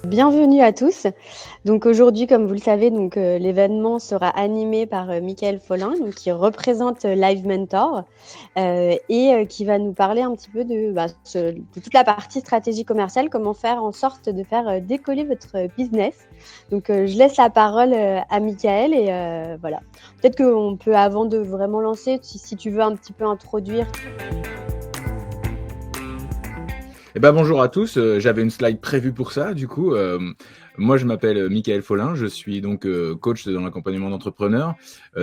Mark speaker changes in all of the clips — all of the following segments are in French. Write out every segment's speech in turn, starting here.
Speaker 1: Bienvenue à tous. Donc aujourd'hui, comme vous le savez, l'événement sera animé par Mickaël Follin, donc qui représente Live Mentor et qui va nous parler un petit peu de toute la partie stratégie commerciale, comment faire en sorte de faire décoller votre business. Donc je laisse la parole à Mickaël et voilà. Peut-être qu'on peut, avant de vraiment lancer, si tu veux un petit peu introduire.
Speaker 2: Bonjour à tous, j'avais une slide prévue pour ça, du coup. Moi, je m'appelle Mickaël Follin, je suis donc coach dans l'accompagnement d'entrepreneurs.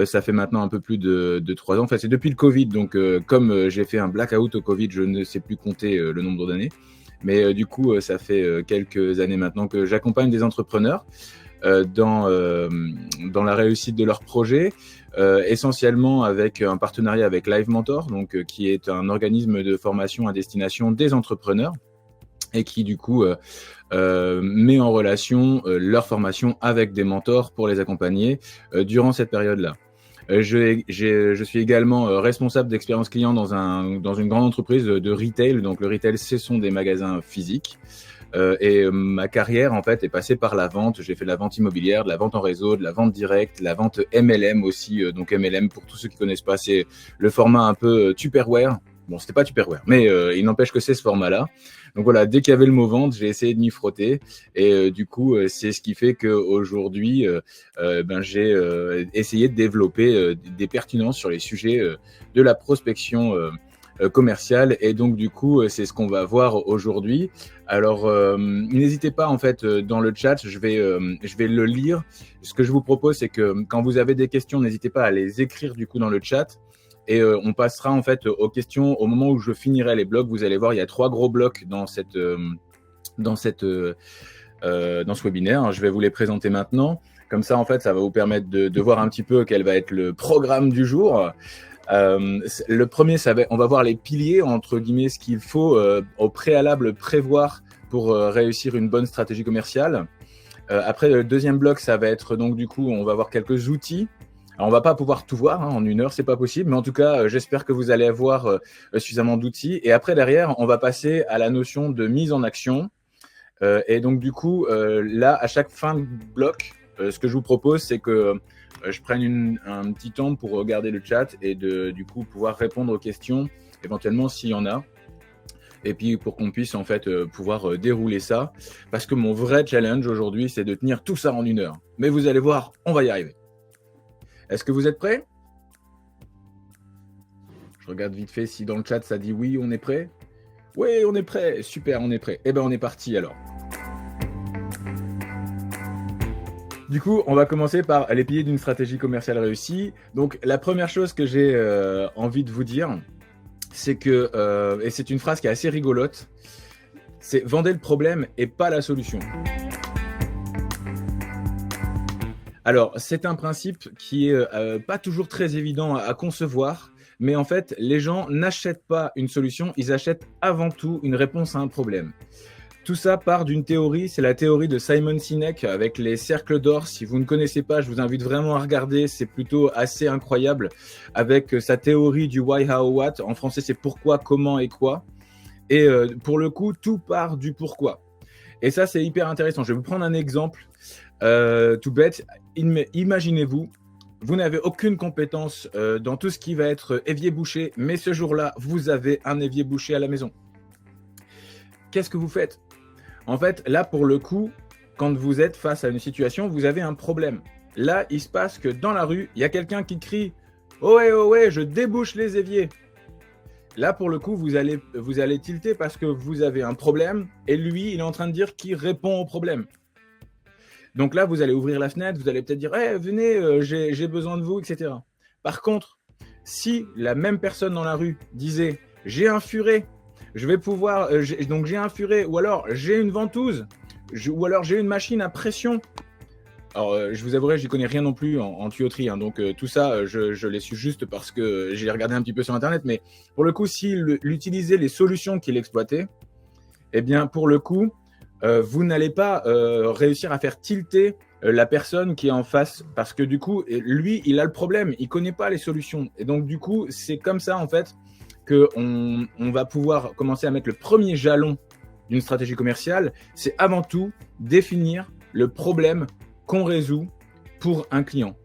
Speaker 2: Ça fait maintenant un peu plus de 3 ans, enfin c'est depuis le Covid, donc comme j'ai fait un blackout au Covid, je ne sais plus compter le nombre d'années. Mais du coup, ça fait quelques années maintenant que j'accompagne des entrepreneurs dans la réussite de leurs projets, essentiellement avec un partenariat avec Live Mentor, donc, qui est un organisme de formation à destination des entrepreneurs et qui du coup met en relation leur formation avec des mentors pour les accompagner durant cette période-là. Je suis également responsable d'expérience client dans une grande entreprise de retail. Donc le retail, ce sont des magasins physiques. Et ma carrière, en fait, est passée par la vente. J'ai fait de la vente immobilière, de la vente en réseau, de la vente directe, de la vente MLM aussi. Donc MLM, pour tous ceux qui connaissent pas, c'est le format un peu Tupperware. Bon, c'était pas Tupperware, mais il n'empêche que c'est ce format-là. Donc voilà, dès qu'il y avait le mot vente, j'ai essayé de m'y frotter. Et du coup, c'est ce qui fait qu'aujourd'hui, j'ai essayé de développer des pertinences sur les sujets de la prospection commerciale. Et donc, du coup, c'est ce qu'on va voir aujourd'hui. Alors, n'hésitez pas, en fait, dans le chat, je vais le lire. Ce que je vous propose, c'est que quand vous avez des questions, n'hésitez pas à les écrire, du coup, dans le chat. Et on passera en fait aux questions au moment où je finirai les blocs. Vous allez voir, il y a 3 gros blocs dans ce webinaire. Je vais vous les présenter maintenant. Comme ça, en fait, ça va vous permettre de voir un petit peu quel va être le programme du jour. Le premier, on va voir les piliers, entre guillemets, ce qu'il faut au préalable prévoir pour réussir une bonne stratégie commerciale. Après, le deuxième bloc, ça va être donc du coup, on va voir quelques outils. Alors, on va pas pouvoir tout voir en 1 heure, c'est pas possible, mais en tout cas, j'espère que vous allez avoir suffisamment d'outils. Et après, derrière, on va passer à la notion de mise en action. Et donc, du coup, là, à chaque fin de bloc, ce que je vous propose, c'est que je prenne un petit temps pour regarder le chat et du coup, pouvoir répondre aux questions, éventuellement s'il y en a. Et puis, pour qu'on puisse en fait pouvoir dérouler ça. Parce que mon vrai challenge aujourd'hui, c'est de tenir tout ça en 1 heure. Mais vous allez voir, on va y arriver. Est-ce que vous êtes prêts? Je regarde vite fait si dans le chat ça dit oui, on est prêt. Oui, on est prêt. Super, on est prêt. Eh bien, on est parti alors. Du coup, on va commencer par les piliers d'une stratégie commerciale réussie. Donc, la première chose que j'ai envie de vous dire, c'est que, et c'est une phrase qui est assez rigolote, c'est « vendez le problème et pas la solution ». Alors, c'est un principe qui est pas toujours très évident à concevoir, mais en fait, les gens n'achètent pas une solution, ils achètent avant tout une réponse à un problème. Tout ça part d'une théorie, c'est la théorie de Simon Sinek avec les cercles d'or. Si vous ne connaissez pas, je vous invite vraiment à regarder, c'est plutôt assez incroyable, avec sa théorie du why, how, what. En français, c'est pourquoi, comment et quoi. Et pour le coup, tout part du pourquoi. Et ça, c'est hyper intéressant. Je vais vous prendre un exemple tout bête. Imaginez-vous, vous n'avez aucune compétence dans tout ce qui va être évier bouché, mais ce jour-là, vous avez un évier bouché à la maison. Qu'est-ce que vous faites? En fait, là, pour le coup, quand vous êtes face à une situation, vous avez un problème. Là, il se passe que dans la rue, il y a quelqu'un qui crie « Oh ouais, je débouche les éviers ». Là, pour le coup, vous allez tilter parce que vous avez un problème et lui, il est en train de dire qu'il répond au problème. Donc là, vous allez ouvrir la fenêtre, vous allez peut-être dire hey, « venez, j'ai besoin de vous, etc. » Par contre, si la même personne dans la rue disait « j'ai un furet, je vais pouvoir, donc j'ai un furet, ou alors j'ai une ventouse, ou alors j'ai une machine à pression. » Alors, je vous avouerai, je n'y connais rien non plus en tuyauterie, hein, donc tout ça, je l'ai su juste parce que j'ai regardé un petit peu sur Internet, mais pour le coup, s'il utilisait les solutions qu'il exploitait, eh bien, pour le coup, vous n'allez pas réussir à faire tilter la personne qui est en face, parce que du coup, lui, il a le problème, il ne connaît pas les solutions. Et donc, du coup, c'est comme ça, en fait, qu'on va pouvoir commencer à mettre le premier jalon dans la stratégie commerciale. C'est-à-dire que, en fait, si la même personne dans la rue disait « j'ai un furet, je vais pouvoir, donc j'ai une machine à pression. » Alors, je vous avouerai, je n'y connais rien non plus en tuyauterie, hein, donc tout ça, je l'ai su juste parce que j'ai regardé un petit peu sur Internet, mais pour le coup, s'il utilisait les solutions qu'il exploitait, eh bien, pour le coup, vous n'allez pas réussir à faire tilter la personne qui est en face, parce que du coup, lui, il a le problème, il ne connaît pas les solutions. Et donc, du coup, c'est comme ça, en fait, qu'on va pouvoir commencer à mettre le premier jalon d'une stratégie commerciale, c'est avant tout définir le problème qu'on résout pour un client.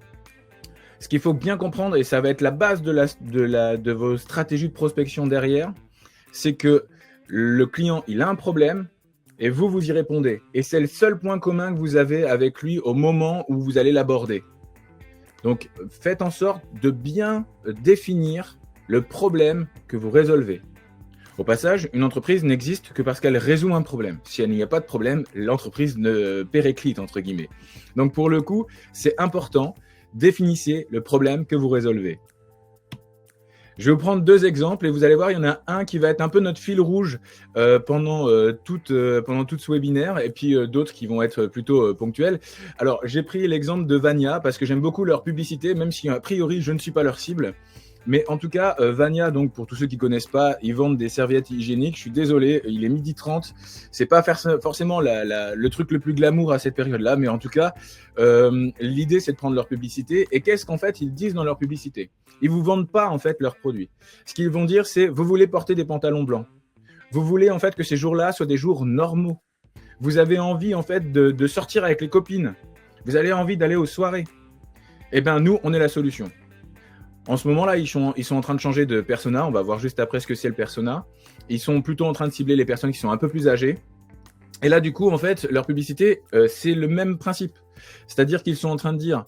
Speaker 2: Ce qu'il faut bien comprendre, et ça va être la base de vos stratégies de prospection derrière, c'est que le client, il a un problème et vous y répondez. Et c'est le seul point commun que vous avez avec lui au moment où vous allez l'aborder. Donc, faites en sorte de bien définir le problème que vous résolvez. Au passage, une entreprise n'existe que parce qu'elle résout un problème. Si elle n'y a pas de problème, l'entreprise ne périclite, entre guillemets. Donc, pour le coup, c'est important. Définissez le problème que vous résolvez. Je vais vous prendre 2 exemples et vous allez voir, il y en a un qui va être un peu notre fil rouge pendant tout ce webinaire et puis d'autres qui vont être plutôt ponctuels. Alors, j'ai pris l'exemple de Vania parce que j'aime beaucoup leur publicité, même si a priori, je ne suis pas leur cible. Mais en tout cas, Vania, donc pour tous ceux qui connaissent pas, ils vendent des serviettes hygiéniques. Je suis désolé, il est 12h30. C'est pas forcément le truc le plus glamour à cette période-là, mais en tout cas, l'idée c'est de prendre leur publicité. Et qu'est-ce qu'en fait ils disent dans leur publicité? Ils vous vendent pas en fait leurs produits. Ce qu'ils vont dire, c'est vous voulez porter des pantalons blancs. Vous voulez en fait que ces jours-là soient des jours normaux. Vous avez envie en fait de sortir avec les copines. Vous avez envie d'aller aux soirées. Eh bien, nous, on est la solution. En ce moment-là, ils sont en train de changer de persona. On va voir juste après ce que c'est le persona. Ils sont plutôt en train de cibler les personnes qui sont un peu plus âgées. Et là, du coup, en fait, leur publicité, c'est le même principe. C'est-à-dire qu'ils sont en train de dire,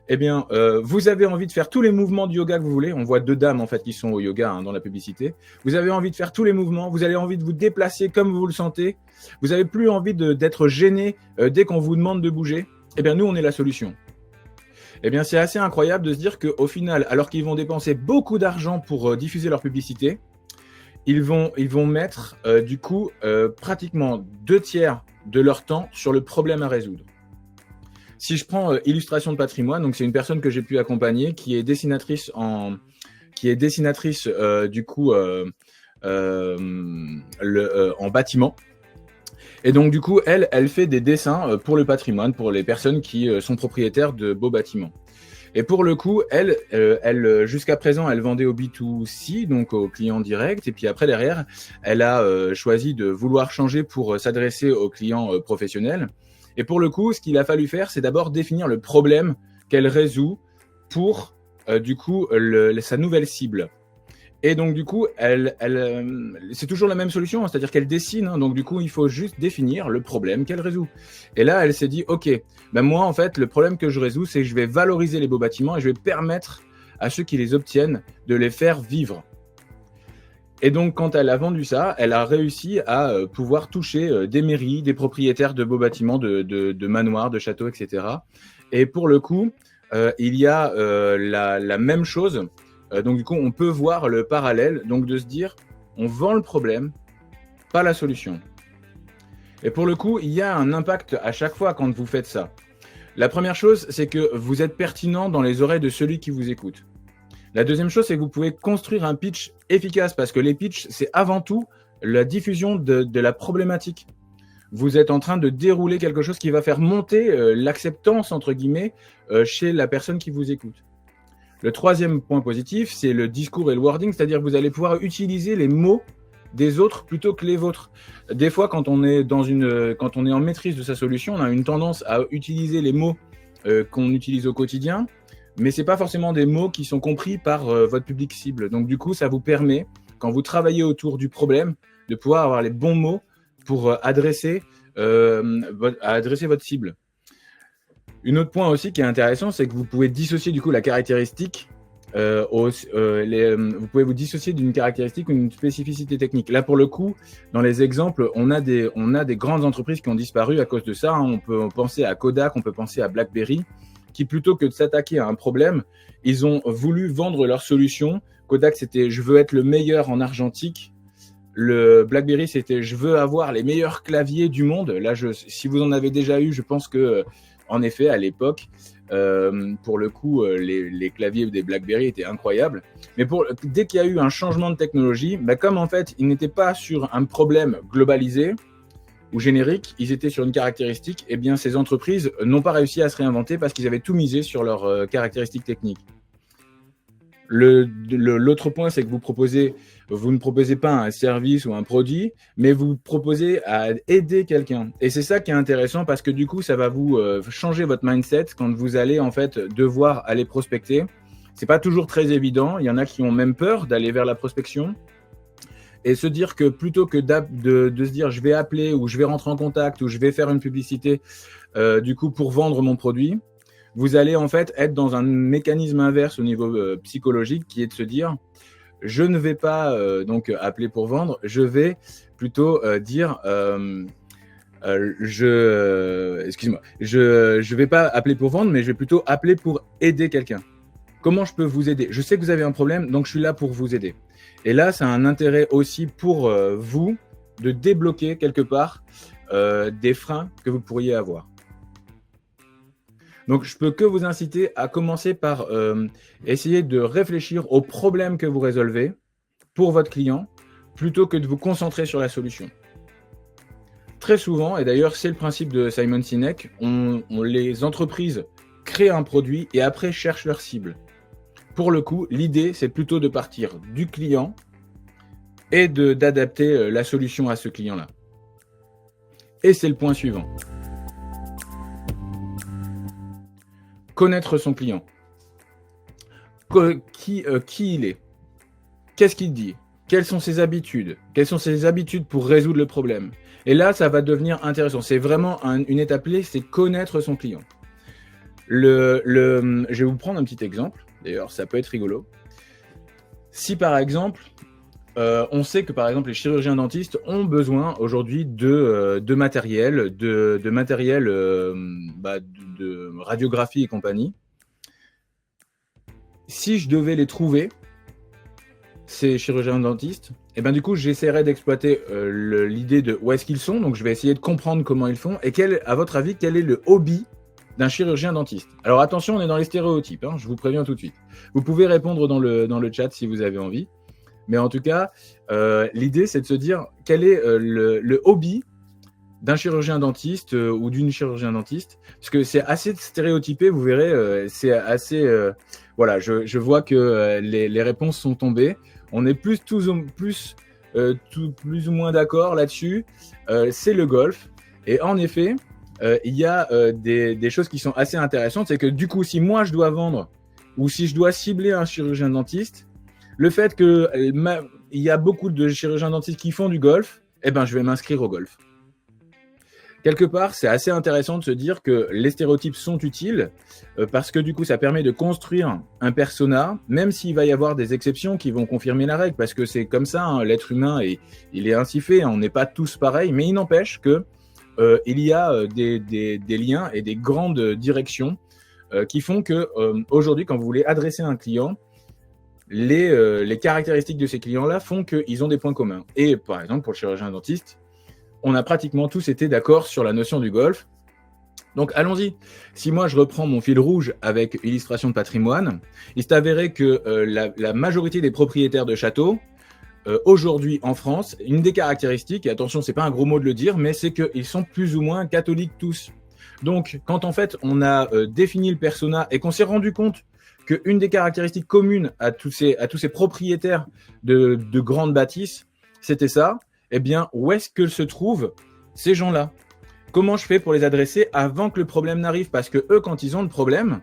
Speaker 2: eh bien, vous avez envie de faire tous les mouvements de yoga que vous voulez. On voit 2 dames, en fait, qui sont au yoga dans la publicité. Vous avez envie de faire tous les mouvements. Vous avez envie de vous déplacer comme vous le sentez. Vous n'avez plus envie d'être gêné dès qu'on vous demande de bouger. Eh bien, nous, on est la solution. Eh bien, c'est assez incroyable de se dire qu'au final, alors qu'ils vont dépenser beaucoup d'argent pour diffuser leur publicité, ils vont mettre du coup pratiquement 2/3 de leur temps sur le problème à résoudre. Si je prends Illustration de patrimoine, donc c'est une personne que j'ai pu accompagner qui est dessinatrice en bâtiment. Et donc, du coup, elle fait des dessins pour le patrimoine, pour les personnes qui sont propriétaires de beaux bâtiments. Et pour le coup, elle jusqu'à présent, elle vendait au B2C, donc aux clients directs. Et puis après, derrière, elle a choisi de vouloir changer pour s'adresser aux clients professionnels. Et pour le coup, ce qu'il a fallu faire, c'est d'abord définir le problème qu'elle résout pour, sa nouvelle cible. Et donc, du coup, c'est toujours la même solution, c'est-à-dire qu'elle dessine. Donc, du coup, il faut juste définir le problème qu'elle résout. Et là, elle s'est dit, OK, ben moi, en fait, le problème que je résous, c'est que je vais valoriser les beaux bâtiments et je vais permettre à ceux qui les obtiennent de les faire vivre. Et donc, quand elle a vendu ça, elle a réussi à pouvoir toucher des mairies, des propriétaires de beaux bâtiments, de manoirs, de châteaux, etc. Et pour le coup, il y a la même chose. Donc, du coup, on peut voir le parallèle, donc de se dire, on vend le problème, pas la solution. Et pour le coup, il y a un impact à chaque fois quand vous faites ça. La première chose, c'est que vous êtes pertinent dans les oreilles de celui qui vous écoute. La deuxième chose, c'est que vous pouvez construire un pitch efficace, parce que les pitchs, c'est avant tout la diffusion de la problématique. Vous êtes en train de dérouler quelque chose qui va faire monter l'acceptance, entre guillemets, chez la personne qui vous écoute. Le troisième point positif, c'est le discours et le wording, c'est-à-dire que vous allez pouvoir utiliser les mots des autres plutôt que les vôtres. Des fois, quand on est en maîtrise de sa solution, on a une tendance à utiliser les mots qu'on utilise au quotidien, mais c'est pas forcément des mots qui sont compris par votre public cible. Donc, du coup, ça vous permet, quand vous travaillez autour du problème, de pouvoir avoir les bons mots pour adresser votre cible. Un autre point aussi qui est intéressant, c'est que vous pouvez dissocier du coup la caractéristique, vous pouvez vous dissocier d'une caractéristique ou d'une spécificité technique. Là, pour le coup, dans les exemples, on a des grandes entreprises qui ont disparu à cause de ça. On peut penser à Kodak, on peut penser à BlackBerry, qui plutôt que de s'attaquer à un problème, ils ont voulu vendre leur solution. Kodak, c'était « je veux être le meilleur en argentique ». Le BlackBerry, c'était « je veux avoir les meilleurs claviers du monde ». Là, si vous en avez déjà eu, je pense que en effet, à l'époque, pour le coup, les claviers des BlackBerry étaient incroyables. Mais dès qu'il y a eu un changement de technologie, comme en fait, ils n'étaient pas sur un problème globalisé ou générique, ils étaient sur une caractéristique, eh bien, ces entreprises n'ont pas réussi à se réinventer parce qu'ils avaient tout misé sur leurs caractéristiques techniques. L'autre point, c'est que vous ne proposez pas un service ou un produit, mais vous proposez à aider quelqu'un. Et c'est ça qui est intéressant parce que du coup, ça va vous changer votre mindset quand vous allez en fait devoir aller prospecter. C'est pas toujours très évident. Il y en a qui ont même peur d'aller vers la prospection. Et se dire que plutôt que de se dire je vais appeler ou je vais rentrer en contact ou je vais faire une publicité du coup pour vendre mon produit, vous allez en fait être dans un mécanisme inverse au niveau psychologique qui est de se dire je ne vais pas donc appeler pour vendre, je vais plutôt dire excuse-moi, je vais pas appeler pour vendre, mais je vais plutôt appeler pour aider quelqu'un. Comment je peux vous aider? Je sais que vous avez un problème, donc je suis là pour vous aider. Et là, ça a un intérêt aussi pour vous de débloquer quelque part des freins que vous pourriez avoir. Donc, je peux que vous inciter à commencer par essayer de réfléchir aux problèmes que vous résolvez pour votre client, plutôt que de vous concentrer sur la solution. Très souvent, et d'ailleurs c'est le principe de Simon Sinek, les entreprises créent un produit et après cherchent leur cible. Pour le coup, l'idée c'est plutôt de partir du client et d'adapter la solution à ce client-là. Et c'est le point suivant. Connaître son client. Qui il est? Qu'est-ce qu'il dit? Quelles sont ses habitudes? Quelles sont ses habitudes pour résoudre le problème? Et là, ça va devenir intéressant. C'est vraiment une étape clé, c'est connaître son client. Je vais vous prendre un petit exemple. D'ailleurs, ça peut être rigolo. Si par exemple, on sait que par exemple les chirurgiens dentistes ont besoin aujourd'hui de matériel, de matériel de radiographie et compagnie. Si je devais les trouver, ces chirurgiens dentistes, et ben du coup j'essaierai d'exploiter l'idée de où est-ce qu'ils sont. Donc je vais essayer de comprendre comment ils font et à votre avis quel est le hobby d'un chirurgien dentiste. Alors attention, on est dans les stéréotypes, hein, je vous préviens tout de suite. Vous pouvez répondre dans le chat si vous avez envie. Mais en tout cas, l'idée, c'est de se dire quel est le hobby d'un chirurgien dentiste ou d'une chirurgien dentiste. Parce que c'est assez stéréotypé, vous verrez, c'est assez... voilà, je vois que les réponses sont tombées. On est plus ou moins d'accord là-dessus. C'est le golf. Et en effet, il y a des choses qui sont assez intéressantes. C'est que du coup, si moi, je dois vendre ou si je dois cibler un chirurgien dentiste, le fait qu'il y a beaucoup de chirurgiens dentistes qui font du golf, eh ben, je vais m'inscrire au golf. Quelque part, c'est assez intéressant de se dire que les stéréotypes sont utiles parce que du coup, ça permet de construire un persona, même s'il va y avoir des exceptions qui vont confirmer la règle, parce que c'est comme ça, hein, l'être humain, il est ainsi fait, hein, on n'est pas tous pareils, mais il n'empêche que il y a des liens et des grandes directions qui font que aujourd'hui, quand vous voulez adresser un client, les caractéristiques de ces clients-là font qu'ils ont des points communs. Et par exemple, pour le chirurgien dentiste, on a pratiquement tous été d'accord sur la notion du golf. Donc allons-y. Si moi je reprends mon fil rouge avec illustration de patrimoine, il s'est avéré que la majorité des propriétaires de châteaux, aujourd'hui en France, une des caractéristiques, et attention, c'est pas un gros mot de le dire, mais c'est qu'ils sont plus ou moins catholiques tous. Donc quand en fait on a défini le persona et qu'on s'est rendu compte qu'une des caractéristiques communes à tous ces propriétaires de grandes bâtisses, c'était ça, eh bien, où est-ce que se trouvent ces gens-là? Comment je fais pour les adresser avant que le problème n'arrive? Parce que eux, quand ils ont le problème,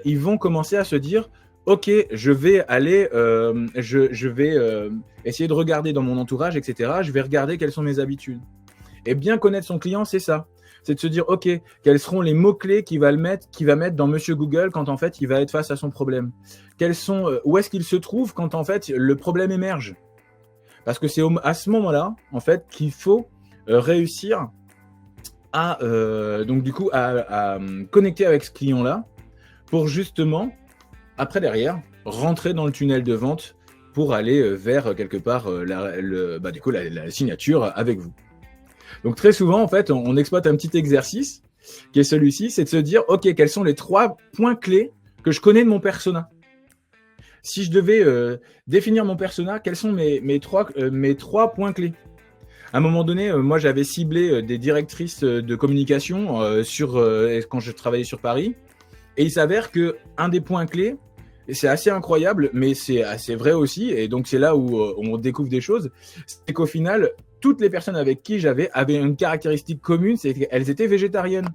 Speaker 2: ils vont commencer à se dire « Ok, je vais aller, je vais essayer de regarder dans mon entourage, etc. Je vais regarder quelles sont mes habitudes. » Et bien connaître son client, c'est ça. C'est de se dire « Ok, quels seront les mots-clés qu'il va mettre dans Monsieur Google quand en fait il va être face à son problème? Où est-ce qu'il se trouve quand en fait le problème émerge ?» Parce que c'est à ce moment-là, en fait, qu'il faut réussir à connecter avec ce client-là pour justement, après derrière, rentrer dans le tunnel de vente pour aller vers quelque part la signature avec vous. Donc très souvent, en fait, on exploite un petit exercice qui est celui-ci, c'est de se dire, ok, quels sont les 3 points clés que je connais de mon persona? Si je devais définir mon persona, quels sont mes trois points clés? À un moment donné, moi, j'avais ciblé des directrices de communication quand je travaillais sur Paris. Et il s'avère qu'un des points clés, c'est assez incroyable, mais c'est assez vrai aussi. Et donc, c'est là où on découvre des choses. C'est qu'au final, toutes les personnes avec qui j'avais avaient une caractéristique commune, c'est qu'elles étaient végétariennes.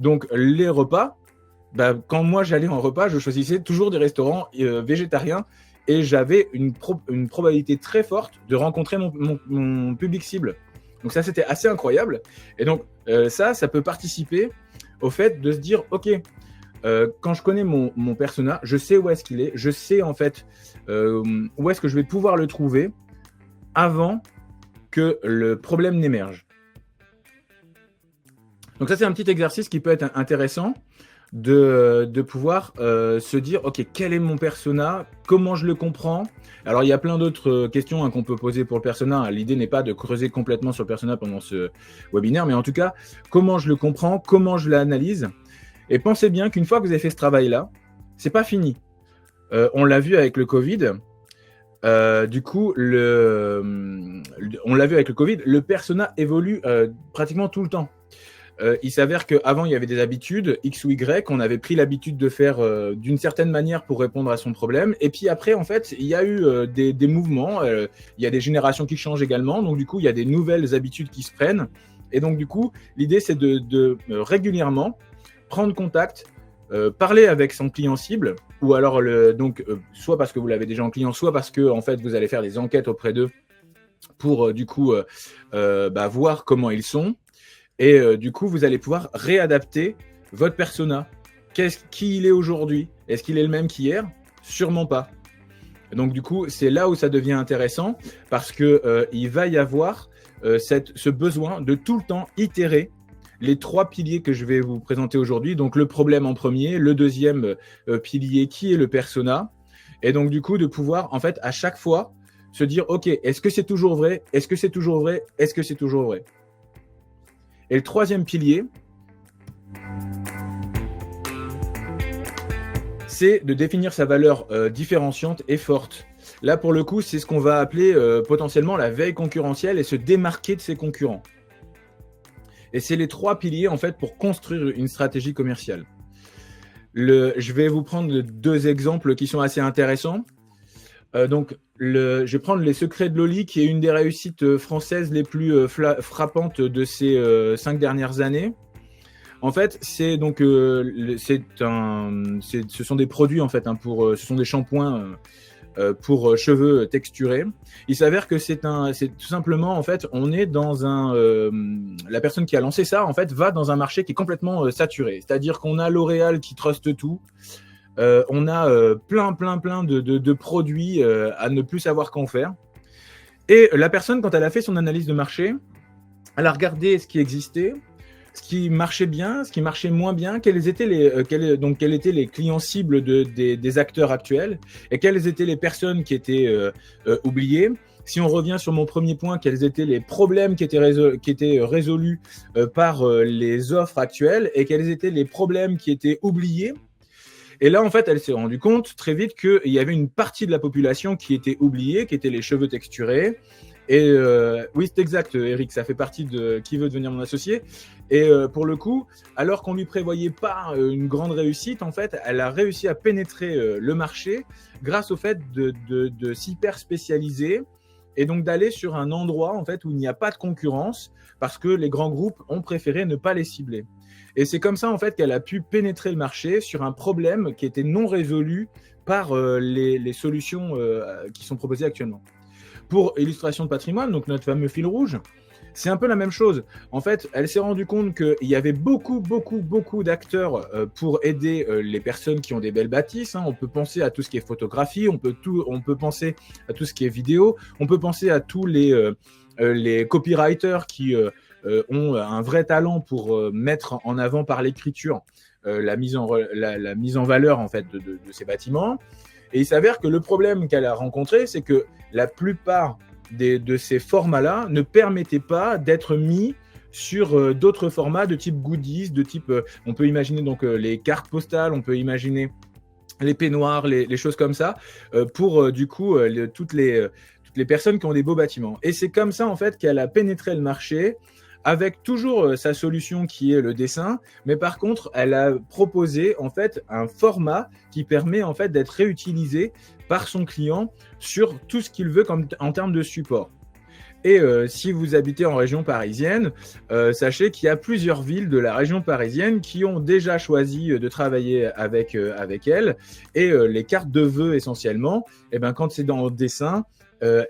Speaker 2: Donc, les repas, bah, quand moi j'allais en repas, je choisissais toujours des restaurants végétariens et j'avais une probabilité très forte de rencontrer mon public cible. Donc ça, c'était assez incroyable. Et donc ça peut participer au fait de se dire, ok, quand je connais mon persona, je sais où est-ce qu'il est, je sais en fait où est-ce que je vais pouvoir le trouver avant que le problème n'émerge. Donc ça, c'est un petit exercice qui peut être intéressant de pouvoir se dire, ok, quel est mon persona, comment je le comprends. Alors il y a plein d'autres questions qu'on peut poser pour le persona. L'idée n'est pas de creuser complètement sur le persona pendant ce webinaire, mais en tout cas, comment je le comprends, comment je l'analyse. Et pensez bien qu'une fois que vous avez fait ce travail-là, c'est pas fini. On l'a vu avec le Covid. Du coup, on l'a vu avec le Covid, le persona évolue pratiquement tout le temps. Il s'avère qu'avant, il y avait des habitudes, X ou Y, on avait pris l'habitude de faire d'une certaine manière pour répondre à son problème. Et puis après, en fait, il y a eu des mouvements, il y a des générations qui changent également. Donc, du coup, il y a des nouvelles habitudes qui se prennent. Et donc, du coup, l'idée, c'est de régulièrement prendre contact, parler avec son client cible, ou alors, soit parce que vous l'avez déjà en client, soit parce que en fait, vous allez faire des enquêtes auprès d'eux pour, du coup, voir comment ils sont. Et du coup, vous allez pouvoir réadapter votre persona. Qui il est aujourd'hui? Est-ce qu'il est le même qu'hier? Sûrement pas. Donc du coup, c'est là où ça devient intéressant parce que il va y avoir ce besoin de tout le temps itérer les 3 piliers que je vais vous présenter aujourd'hui. Donc le problème en premier, le deuxième pilier qui est le persona. Et donc du coup, de pouvoir en fait à chaque fois se dire, ok, est-ce que c'est toujours vrai? Est-ce que c'est toujours vrai? Est-ce que c'est toujours vrai? Et le troisième pilier, c'est de définir sa valeur différenciante et forte. Là, pour le coup, c'est ce qu'on va appeler potentiellement la veille concurrentielle et se démarquer de ses concurrents. Et c'est les 3 piliers, en fait, pour construire une stratégie commerciale. Je vais vous prendre 2 exemples qui sont assez intéressants. Je vais prendre Les Secrets de Loli, qui est une des réussites françaises les plus frappantes de ces 5 dernières années. En fait, ce sont des produits en fait, ce sont des shampoings pour cheveux texturés. Il s'avère que c'est tout simplement en fait, on est dans la personne qui a lancé ça en fait va dans un marché qui est complètement saturé. C'est-à-dire qu'on a L'Oréal qui truste tout. On a plein de produits à ne plus savoir qu'en faire. Et la personne, quand elle a fait son analyse de marché, elle a regardé ce qui existait, ce qui marchait bien, ce qui marchait moins bien, quels étaient les clients cibles des acteurs actuels et quelles étaient les personnes qui étaient oubliées. Si on revient sur mon premier point, quels étaient les problèmes qui étaient résolus par les offres actuelles et quels étaient les problèmes qui étaient oubliés. Et là, en fait, elle s'est rendue compte très vite qu'il y avait une partie de la population qui était oubliée, qui étaient les cheveux texturés. Et oui, c'est exact, Eric, ça fait partie de Qui veut devenir mon associé. Et pour le coup, alors qu'on lui prévoyait pas une grande réussite, en fait, elle a réussi à pénétrer le marché grâce au fait de s'hyper spécialiser et donc d'aller sur un endroit en fait où il n'y a pas de concurrence parce que les grands groupes ont préféré ne pas les cibler. Et c'est comme ça en fait qu'elle a pu pénétrer le marché sur un problème qui était non résolu par les solutions qui sont proposées actuellement. Pour illustration de patrimoine, donc notre fameux fil rouge, c'est un peu la même chose. En fait, elle s'est rendue compte qu'il y avait beaucoup d'acteurs pour aider les personnes qui ont des belles bâtisses. On peut penser à tout ce qui est photographie, on peut penser à tout ce qui est vidéo, on peut penser à tous les copywriters qui ont un vrai talent pour mettre en avant par l'écriture la mise en valeur en fait de ces bâtiments. Et il s'avère que le problème qu'elle a rencontré, c'est que la plupart de ces formats-là ne permettaient pas d'être mis sur d'autres formats de type goodies, de type, on peut imaginer donc les cartes postales, on peut imaginer les peignoirs, les choses comme ça, pour du coup toutes les personnes qui ont des beaux bâtiments. Et c'est comme ça en fait qu'elle a pénétré le marché avec toujours sa solution qui est le dessin, mais par contre, elle a proposé en fait un format qui permet en fait d'être réutilisé par son client sur tout ce qu'il veut en termes de support. Et si vous habitez en région parisienne, sachez qu'il y a plusieurs villes de la région parisienne qui ont déjà choisi de travailler avec elle. Et les cartes de vœux essentiellement, eh ben, quand c'est dans le dessin,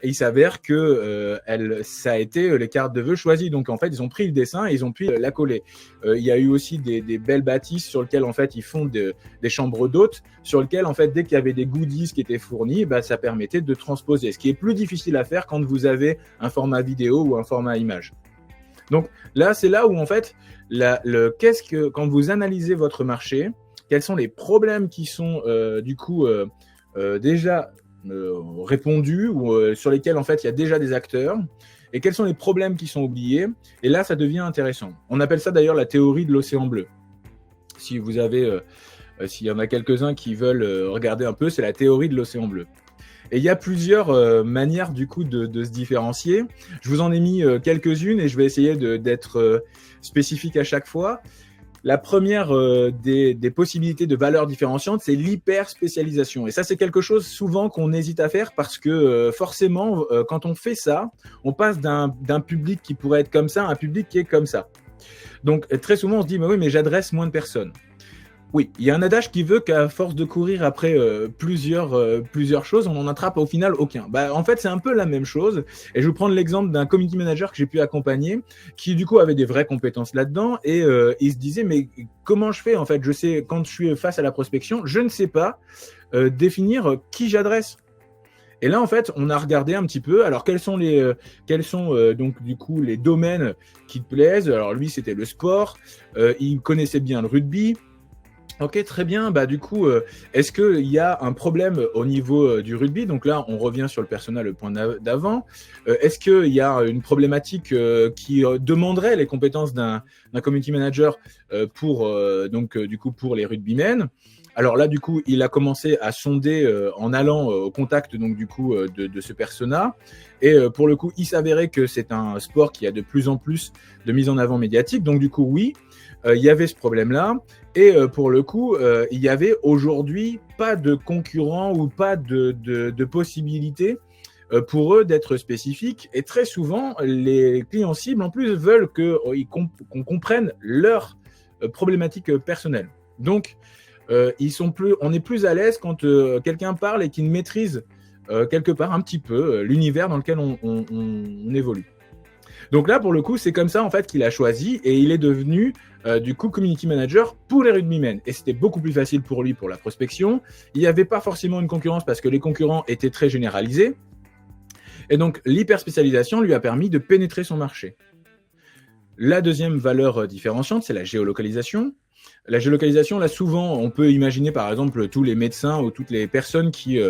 Speaker 2: il s'avère que ça a été les cartes de vœux choisies. Donc en fait, ils ont pris le dessin et ils ont pu la coller. Il y a eu aussi des belles bâtisses sur lesquelles en fait ils font des chambres d'hôtes, sur lesquelles en fait dès qu'il y avait des goodies qui étaient fournis, bah, ça permettait de transposer. Ce qui est plus difficile à faire quand vous avez un format vidéo ou un format image. Donc là, c'est là où en fait, quand vous analysez votre marché, quels sont les problèmes qui sont déjà répondus ou sur lesquels en fait il y a déjà des acteurs et quels sont les problèmes qui sont oubliés, et là ça devient intéressant. On appelle ça d'ailleurs la théorie de l'océan bleu. Si vous avez s'il y en a quelques-uns qui veulent regarder un peu, c'est la théorie de l'océan bleu. Et il y a plusieurs manières du coup de se différencier. Je vous en ai mis quelques-unes et je vais essayer d'être spécifique à chaque fois. La première des possibilités de valeurs différenciantes, c'est l'hyper-spécialisation. Et ça, c'est quelque chose souvent qu'on hésite à faire parce que forcément, quand on fait ça, on passe d'un public qui pourrait être comme ça à un public qui est comme ça. Donc, très souvent, on se dit, mais oui, mais j'adresse moins de personnes. Oui, il y a un adage qui veut qu'à force de courir après plusieurs choses, on n'en attrape au final aucun. Bah, en fait, c'est un peu la même chose. Et je vais vous prendre l'exemple d'un community manager que j'ai pu accompagner, qui du coup avait des vraies compétences là-dedans. Et il se disait, mais comment je fais en fait? Je sais, quand je suis face à la prospection, je ne sais pas définir qui j'adresse. Et là, en fait, on a regardé un petit peu. Alors, quels sont donc du coup les domaines qui te plaisent? Alors, lui, c'était le sport. Il connaissait bien le rugby. Ok, très bien. Bah, du coup, est-ce qu'il y a un problème au niveau du rugby? Donc là, on revient sur le persona, le point d'avant. Est-ce qu'il y a une problématique qui demanderait les compétences d'un community manager pour les rugbymen? Alors là, du coup, il a commencé à sonder en allant au contact donc du coup de ce persona. Et pour le coup, il s'avérait que c'est un sport qui a de plus en plus de mise en avant médiatique. Donc du coup, oui, il y avait ce problème-là. Et pour le coup, il y avait aujourd'hui pas de concurrents ou pas de possibilité pour eux d'être spécifiques. Et très souvent, les clients cibles, en plus, veulent qu'on comprenne leurs problématiques personnelles. Donc, on est plus à l'aise quand quelqu'un parle et qu'il maîtrise quelque part un petit peu l'univers dans lequel on évolue. Donc là, pour le coup, c'est comme ça en fait qu'il a choisi et il est devenu du coup community manager pour les rugbymen. Et c'était beaucoup plus facile pour lui pour la prospection. Il n'y avait pas forcément une concurrence parce que les concurrents étaient très généralisés. Et donc l'hyper spécialisation lui a permis de pénétrer son marché. La deuxième valeur différenciante, c'est la géolocalisation. La géolocalisation, là, souvent, on peut imaginer, par exemple, tous les médecins ou toutes les personnes qui,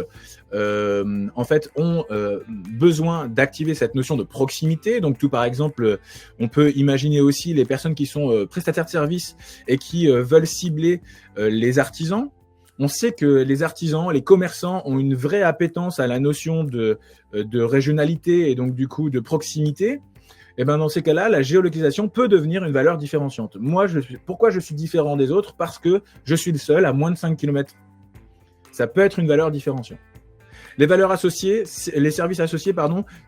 Speaker 2: en fait, ont besoin d'activer cette notion de proximité. Donc, par exemple, on peut imaginer aussi les personnes qui sont prestataires de services et qui veulent cibler les artisans. On sait que les artisans, les commerçants ont une vraie appétence à la notion de régionalité et donc, du coup, de proximité. Et ben dans ces cas-là, la géolocalisation peut devenir une valeur différenciante. Moi, pourquoi je suis différent des autres? Parce que je suis le seul à moins de 5 km. Ça peut être une valeur différenciante. Les valeurs associées, les services associés,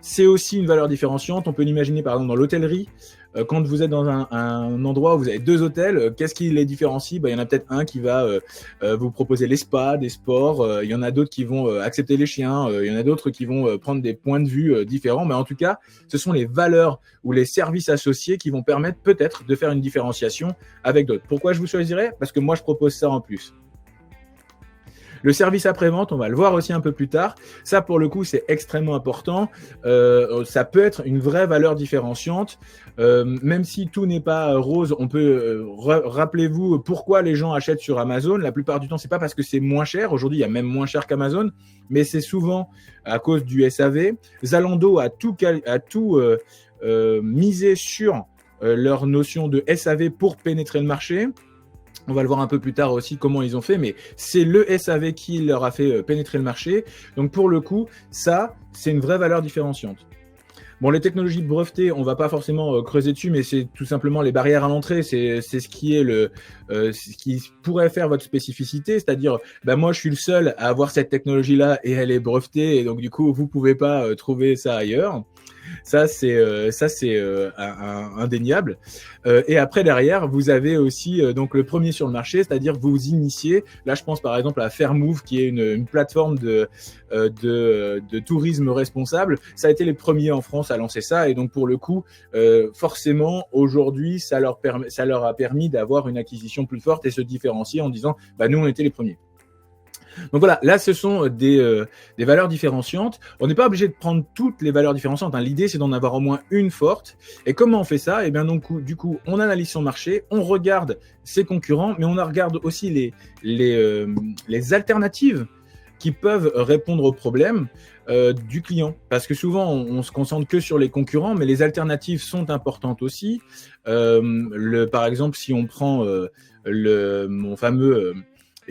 Speaker 2: c'est aussi une valeur différenciante. On peut l'imaginer, par exemple, dans l'hôtellerie. Quand vous êtes dans un endroit où vous avez deux hôtels, qu'est-ce qui les différencie? Il y en a peut-être un qui va vous proposer les spas, des sports. Il y en a d'autres qui vont accepter les chiens. Il y en a d'autres qui vont prendre des points de vue différents. Mais en tout cas, ce sont les valeurs ou les services associés qui vont permettre peut-être de faire une différenciation avec d'autres. Pourquoi je vous choisirais? Parce que moi, je propose ça en plus. Le service après-vente, on va le voir aussi un peu plus tard. Ça, pour le coup, c'est extrêmement important. Ça peut être une vraie valeur différenciante. Même si tout n'est pas rose, on peut, rappelez-vous pourquoi les gens achètent sur Amazon. La plupart du temps, c'est pas parce que c'est moins cher. Aujourd'hui, il y a même moins cher qu'Amazon, mais c'est souvent à cause du SAV. Zalando a tout misé sur leur notion de SAV pour pénétrer le marché. On va le voir un peu plus tard aussi comment ils ont fait, mais c'est le SAV qui leur a fait pénétrer le marché. Donc pour le coup, ça, c'est une vraie valeur différenciante. Bon, les technologies brevetées, on va pas forcément creuser dessus, mais c'est tout simplement les barrières à l'entrée. C'est ce qui est ce qui pourrait faire votre spécificité, c'est-à-dire, bah moi, je suis le seul à avoir cette technologie-là et elle est brevetée, et donc du coup, vous pouvez pas trouver ça ailleurs. Ça, c'est indéniable. Et après, derrière, vous avez aussi donc le premier sur le marché, c'est-à-dire vous vous initiez. Là, je pense par exemple à Fairmove, qui est une plateforme de tourisme responsable. Ça a été les premiers en France à lancer ça. Et donc, pour le coup, forcément, aujourd'hui, ça leur a permis d'avoir une acquisition plus forte et se différencier en disant, bah, nous, on était les premiers. Donc voilà, là, ce sont des valeurs différenciantes. On n'est pas obligé de prendre toutes les valeurs différenciantes, hein. L'idée, c'est d'en avoir au moins une forte. Et comment on fait ça? Eh bien, donc, du coup, on analyse son marché, on regarde ses concurrents, mais on regarde aussi les alternatives qui peuvent répondre aux problèmes du client. Parce que souvent, on se concentre que sur les concurrents, mais les alternatives sont importantes aussi. Par exemple, si on prend mon fameux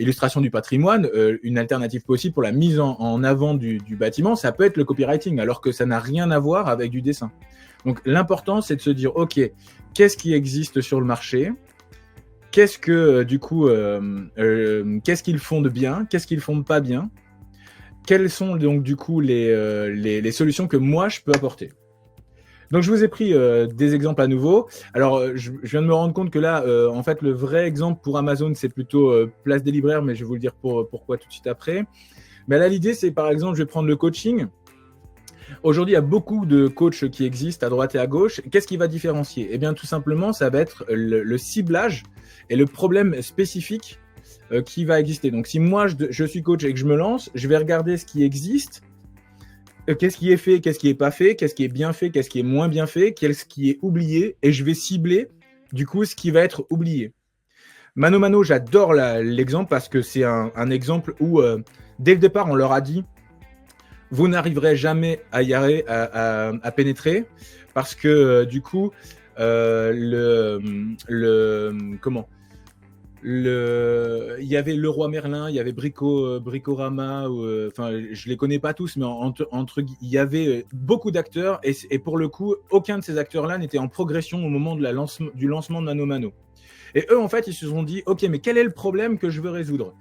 Speaker 2: illustration du patrimoine, une alternative possible pour la mise en avant du bâtiment, ça peut être le copywriting, alors que ça n'a rien à voir avec du dessin. Donc l'important, c'est de se dire, ok, qu'est-ce qui existe sur le marché? Qu'est-ce que qu'est-ce qu'ils font de bien? Qu'est-ce qu'ils font de pas bien? Quelles sont donc du coup les solutions que moi je peux apporter? Donc je vous ai pris des exemples à nouveau. Alors je viens de me rendre compte que là, en fait, le vrai exemple pour Amazon, c'est plutôt Place des libraires, mais je vais vous le dire pourquoi tout de suite après. Mais là, l'idée, c'est par exemple, je vais prendre le coaching. Aujourd'hui, il y a beaucoup de coachs qui existent à droite et à gauche. Qu'est-ce qui va différencier? Eh bien, tout simplement, ça va être le ciblage et le problème spécifique qui va exister. Donc, si moi, je suis coach et que je me lance, je vais regarder ce qui existe. Qu'est-ce qui est fait, qu'est-ce qui est pas fait, qu'est-ce qui est bien fait, qu'est-ce qui est moins bien fait, qu'est-ce qui est oublié, et je vais cibler du coup ce qui va être oublié. Mano Mano, j'adore l'exemple parce que c'est un exemple où dès le départ on leur a dit vous n'arriverez jamais à y arriver à pénétrer parce que du coup il y avait Leroy Merlin, il y avait Bricorama, enfin je les connais pas tous, mais il y avait beaucoup d'acteurs et pour le coup aucun de ces acteurs-là n'était en progression au moment du lancement de Mano Mano. Et eux en fait ils se sont dit ok, mais quel est le problème que je veux résoudre?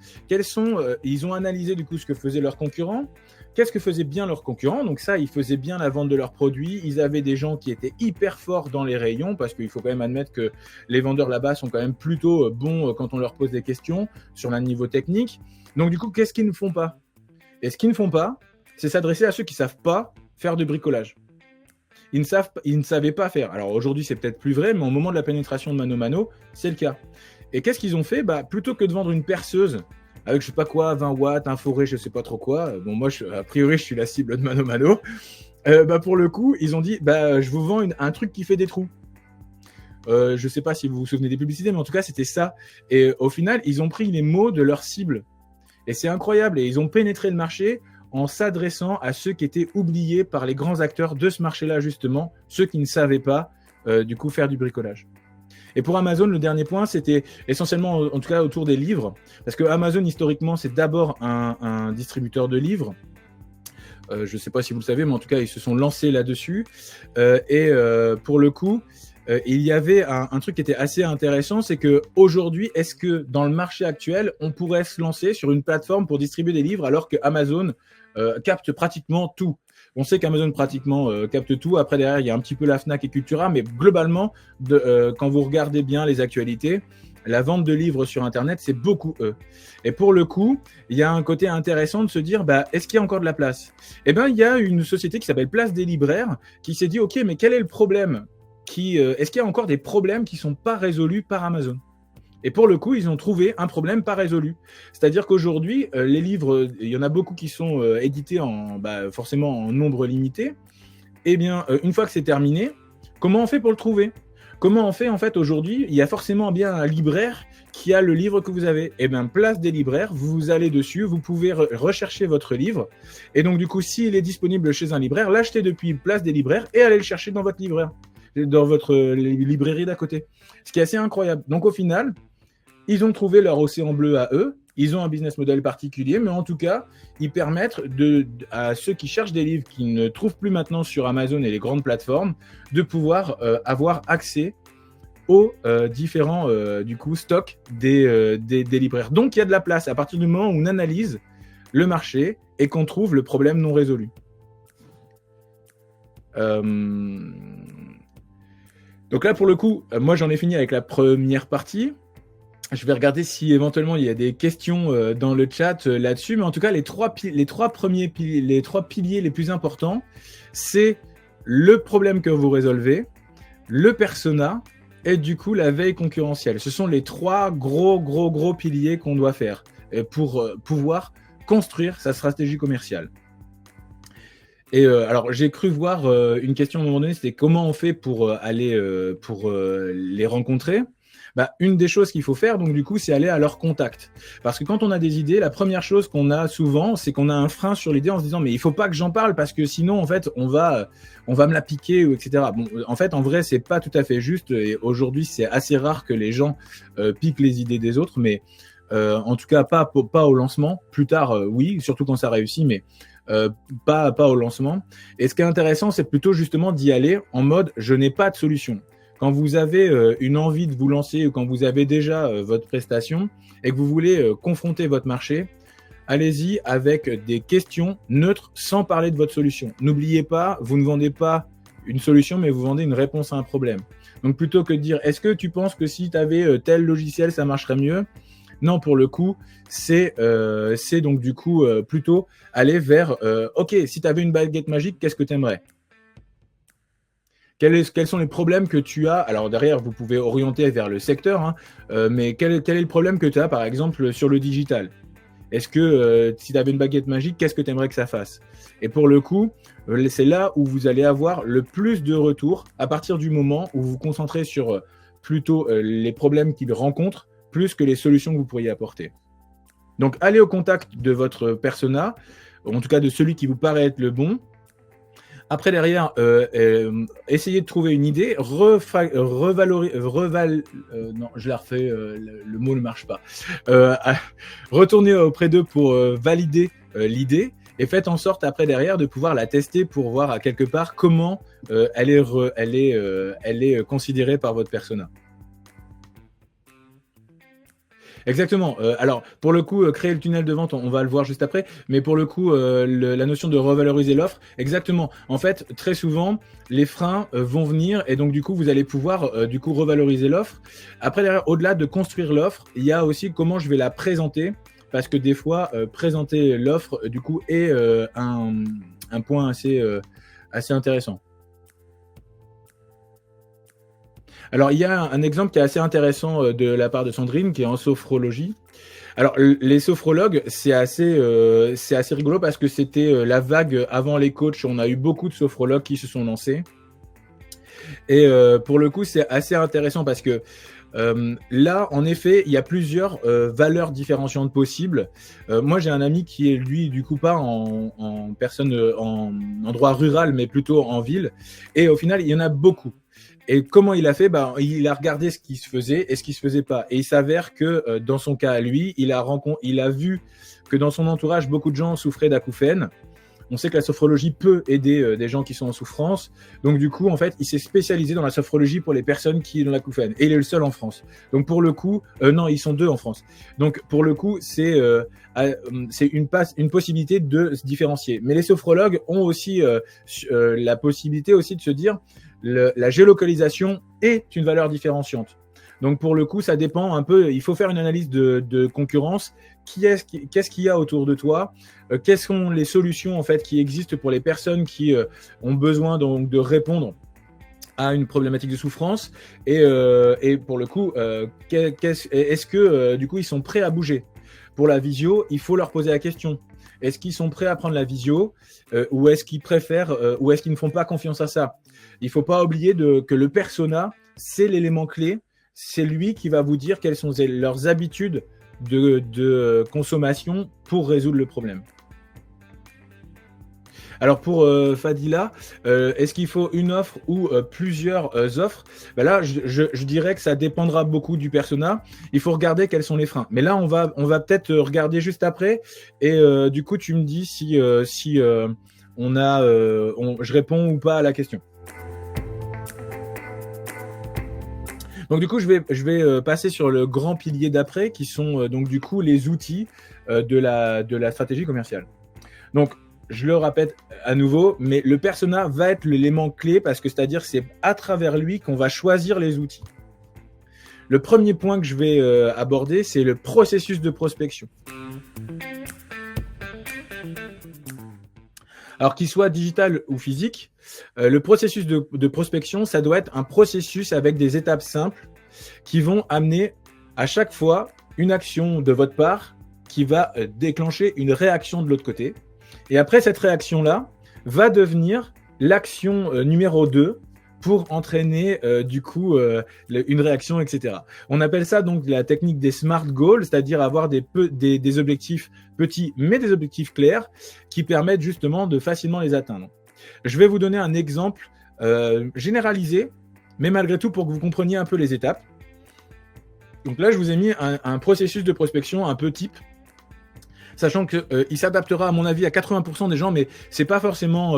Speaker 2: Ils ont analysé du coup ce que faisaient leurs concurrents. Qu'est-ce que faisaient bien leurs concurrents? Donc ça, ils faisaient bien la vente de leurs produits. Ils avaient des gens qui étaient hyper forts dans les rayons parce qu'il faut quand même admettre que les vendeurs là-bas sont quand même plutôt bons quand on leur pose des questions sur le niveau technique. Donc du coup, qu'est-ce qu'ils ne font pas? Et ce qu'ils ne font pas, c'est s'adresser à ceux qui ne savent pas faire de bricolage. Ils ne savaient pas faire. Alors aujourd'hui, c'est peut-être plus vrai, mais au moment de la pénétration de Mano Mano, c'est le cas. Et qu'est-ce qu'ils ont fait? Plutôt que de vendre une perceuse avec je sais pas quoi, 20 watts, un forêt, je sais pas trop quoi. Bon, moi, a priori, je suis la cible de Mano Mano. Pour le coup, ils ont dit, je vous vends un truc qui fait des trous. Je sais pas si vous vous souvenez des publicités, mais en tout cas, c'était ça. Et au final, ils ont pris les mots de leur cible. Et c'est incroyable. Et ils ont pénétré le marché en s'adressant à ceux qui étaient oubliés par les grands acteurs de ce marché-là, justement, ceux qui ne savaient pas, du coup, faire du bricolage. Et pour Amazon, le dernier point, c'était essentiellement, en tout cas, autour des livres. Parce que Amazon, historiquement, c'est d'abord un distributeur de livres. Je ne sais pas si vous le savez, mais en tout cas, ils se sont lancés là-dessus. Pour le coup, il y avait un truc qui était assez intéressant, c'est qu'aujourd'hui, est-ce que dans le marché actuel, on pourrait se lancer sur une plateforme pour distribuer des livres alors que Amazon capte pratiquement tout? On sait qu'Amazon pratiquement capte tout. Après, derrière, il y a un petit peu la Fnac et Cultura, mais globalement, quand vous regardez bien les actualités, la vente de livres sur Internet, c'est beaucoup eux. Et pour le coup, il y a un côté intéressant de se dire, est-ce qu'il y a encore de la place? Eh bien, il y a une société qui s'appelle Place des libraires qui s'est dit, ok, mais quel est le problème? Est-ce qu'il y a encore des problèmes qui ne sont pas résolus par Amazon? Et pour le coup, ils ont trouvé un problème pas résolu. C'est-à-dire qu'aujourd'hui, les livres, il y en a beaucoup qui sont édités forcément en nombre limité. Eh bien, une fois que c'est terminé, comment on fait pour le trouver? Comment on fait en fait aujourd'hui? Il y a forcément bien un libraire qui a le livre que vous avez. Eh bien, Place des libraires, vous allez dessus, vous pouvez rechercher votre livre. Et donc, du coup, s'il est disponible chez un libraire, l'achetez depuis Place des libraires et allez le chercher dans votre libraire, dans votre librairie d'à côté. Ce qui est assez incroyable. Donc, au final, ils ont trouvé leur océan bleu à eux, ils ont un business model particulier, mais en tout cas, ils permettent à ceux qui cherchent des livres qu'ils ne trouvent plus maintenant sur Amazon et les grandes plateformes, de pouvoir avoir accès aux différents du coup, stocks des libraires. Donc, il y a de la place à partir du moment où on analyse le marché et qu'on trouve le problème non résolu. Donc là, pour le coup, moi, j'en ai fini avec la première partie. Je vais regarder si éventuellement il y a des questions dans le chat là-dessus. Mais en tout cas, les trois piliers les plus importants, c'est le problème que vous résolvez, le persona et du coup la veille concurrentielle. Ce sont les trois gros piliers qu'on doit faire pour pouvoir construire sa stratégie commerciale. Et alors, j'ai cru voir une question à un moment donné, c'était comment on fait pour aller pour les rencontrer. Bah, une des choses qu'il faut faire, donc du coup, c'est aller à leur contact. Parce que quand on a des idées, la première chose qu'on a souvent, c'est qu'on a un frein sur l'idée en se disant mais il faut pas que j'en parle parce que sinon, en fait, on va me la piquer, etc. Bon, en fait, en vrai, c'est pas tout à fait juste. Et aujourd'hui, c'est assez rare que les gens piquent les idées des autres, mais en tout cas, pas au lancement. Plus tard, oui, surtout quand ça réussit, mais pas au lancement. Et ce qui est intéressant, c'est plutôt justement d'y aller en mode je n'ai pas de solution. Quand vous avez une envie de vous lancer ou quand vous avez déjà votre prestation et que vous voulez confronter votre marché, allez-y avec des questions neutres sans parler de votre solution. N'oubliez pas, vous ne vendez pas une solution, mais vous vendez une réponse à un problème. Donc plutôt que de dire est-ce que tu penses que si tu avais tel logiciel, ça marcherait mieux ? Non, pour le coup, c'est donc du coup plutôt aller vers ok, si tu avais une baguette magique, qu'est-ce que tu aimerais ? Quels sont les problèmes que tu as ? Alors derrière, vous pouvez orienter vers le secteur, hein, mais quel est le problème que tu as, par exemple, sur le digital ? Est-ce que si tu avais une baguette magique, qu'est-ce que tu aimerais que ça fasse ? Et pour le coup, c'est là où vous allez avoir le plus de retours à partir du moment où vous vous concentrez sur plutôt les problèmes qu'ils rencontrent plus que les solutions que vous pourriez apporter. Donc, allez au contact de votre persona, en tout cas de celui qui vous paraît être le bon. Après, derrière, essayez de trouver une idée, non, je la refais, le mot ne marche pas. Retournez auprès d'eux pour valider l'idée et faites en sorte après, derrière, de pouvoir la tester pour voir à quelque part comment elle est considérée par votre persona. Exactement. Alors, pour le coup, créer le tunnel de vente, on va le voir juste après. Mais pour le coup, la notion de revaloriser l'offre, exactement. En fait, très souvent, les freins vont venir et donc du coup, vous allez pouvoir du coup revaloriser l'offre. Après, derrière, au-delà de construire l'offre, il y a aussi comment je vais la présenter. Parce que des fois, présenter l'offre, du coup, est un point assez intéressant. Alors, il y a un exemple qui est assez intéressant de la part de Sandrine, qui est en sophrologie. Alors, les sophrologues, c'est assez rigolo parce que c'était la vague avant les coachs. On a eu beaucoup de sophrologues qui se sont lancés. Et pour le coup, c'est assez intéressant parce que là, en effet, il y a plusieurs valeurs différenciantes possibles. Moi, j'ai un ami qui est, lui, du coup, pas en personne en endroit rural, mais plutôt en ville. Et au final, il y en a beaucoup. Et comment il a fait ? Il a regardé ce qui se faisait et ce qui se faisait pas. Et il s'avère que dans son cas à lui, il a vu que dans son entourage, beaucoup de gens souffraient d'acouphènes. On sait que la sophrologie peut aider des gens qui sont en souffrance. Donc du coup, en fait, il s'est spécialisé dans la sophrologie pour les personnes qui ont l'acouphène. Et il est le seul en France. Donc pour le coup, non, ils sont 2 en France. Donc pour le coup, c'est une possibilité de se différencier. Mais les sophrologues ont aussi la possibilité aussi de se dire la géolocalisation est une valeur différenciante. Donc pour le coup, ça dépend un peu. Il faut faire une analyse de concurrence. Qu'est-ce qu'il y a autour de toi ? Quelles sont les solutions en fait qui existent pour les personnes qui ont besoin donc de répondre à une problématique de souffrance ? Et pour le coup, est-ce que du coup ils sont prêts à bouger ? Pour la visio, il faut leur poser la question. Est-ce qu'ils sont prêts à prendre la visio ou est-ce qu'ils préfèrent ou est-ce qu'ils ne font pas confiance à ça ? Il ne faut pas oublier que le persona, c'est l'élément clé. C'est lui qui va vous dire quelles sont leurs habitudes de consommation pour résoudre le problème. Alors pour Fadila, est-ce qu'il faut une offre ou plusieurs offres? Ben là, je dirais que ça dépendra beaucoup du persona. Il faut regarder quels sont les freins. Mais là, on va peut-être regarder juste après. Et du coup, tu me dis si je réponds ou pas à la question. Donc du coup, je vais passer sur le grand pilier d'après, qui sont donc du coup les outils de la stratégie commerciale. Donc, je le répète à nouveau, mais le persona va être l'élément clé parce que c'est-à-dire que c'est à travers lui qu'on va choisir les outils. Le premier point que je vais aborder, c'est le processus de prospection. Alors qu'il soit digital ou physique, le processus de prospection, ça doit être un processus avec des étapes simples qui vont amener à chaque fois une action de votre part qui va déclencher une réaction de l'autre côté. Et après, cette réaction-là va devenir l'action numéro 2 pour entraîner du coup une réaction, etc. On appelle ça donc la technique des SMART goals, c'est-à-dire avoir des objectifs petits, mais des objectifs clairs qui permettent justement de facilement les atteindre. Je vais vous donner un exemple généralisé, mais malgré tout pour que vous compreniez un peu les étapes. Donc là, je vous ai mis un processus de prospection un peu type, sachant qu'il s'adaptera à mon avis à 80% des gens, mais c'est pas forcément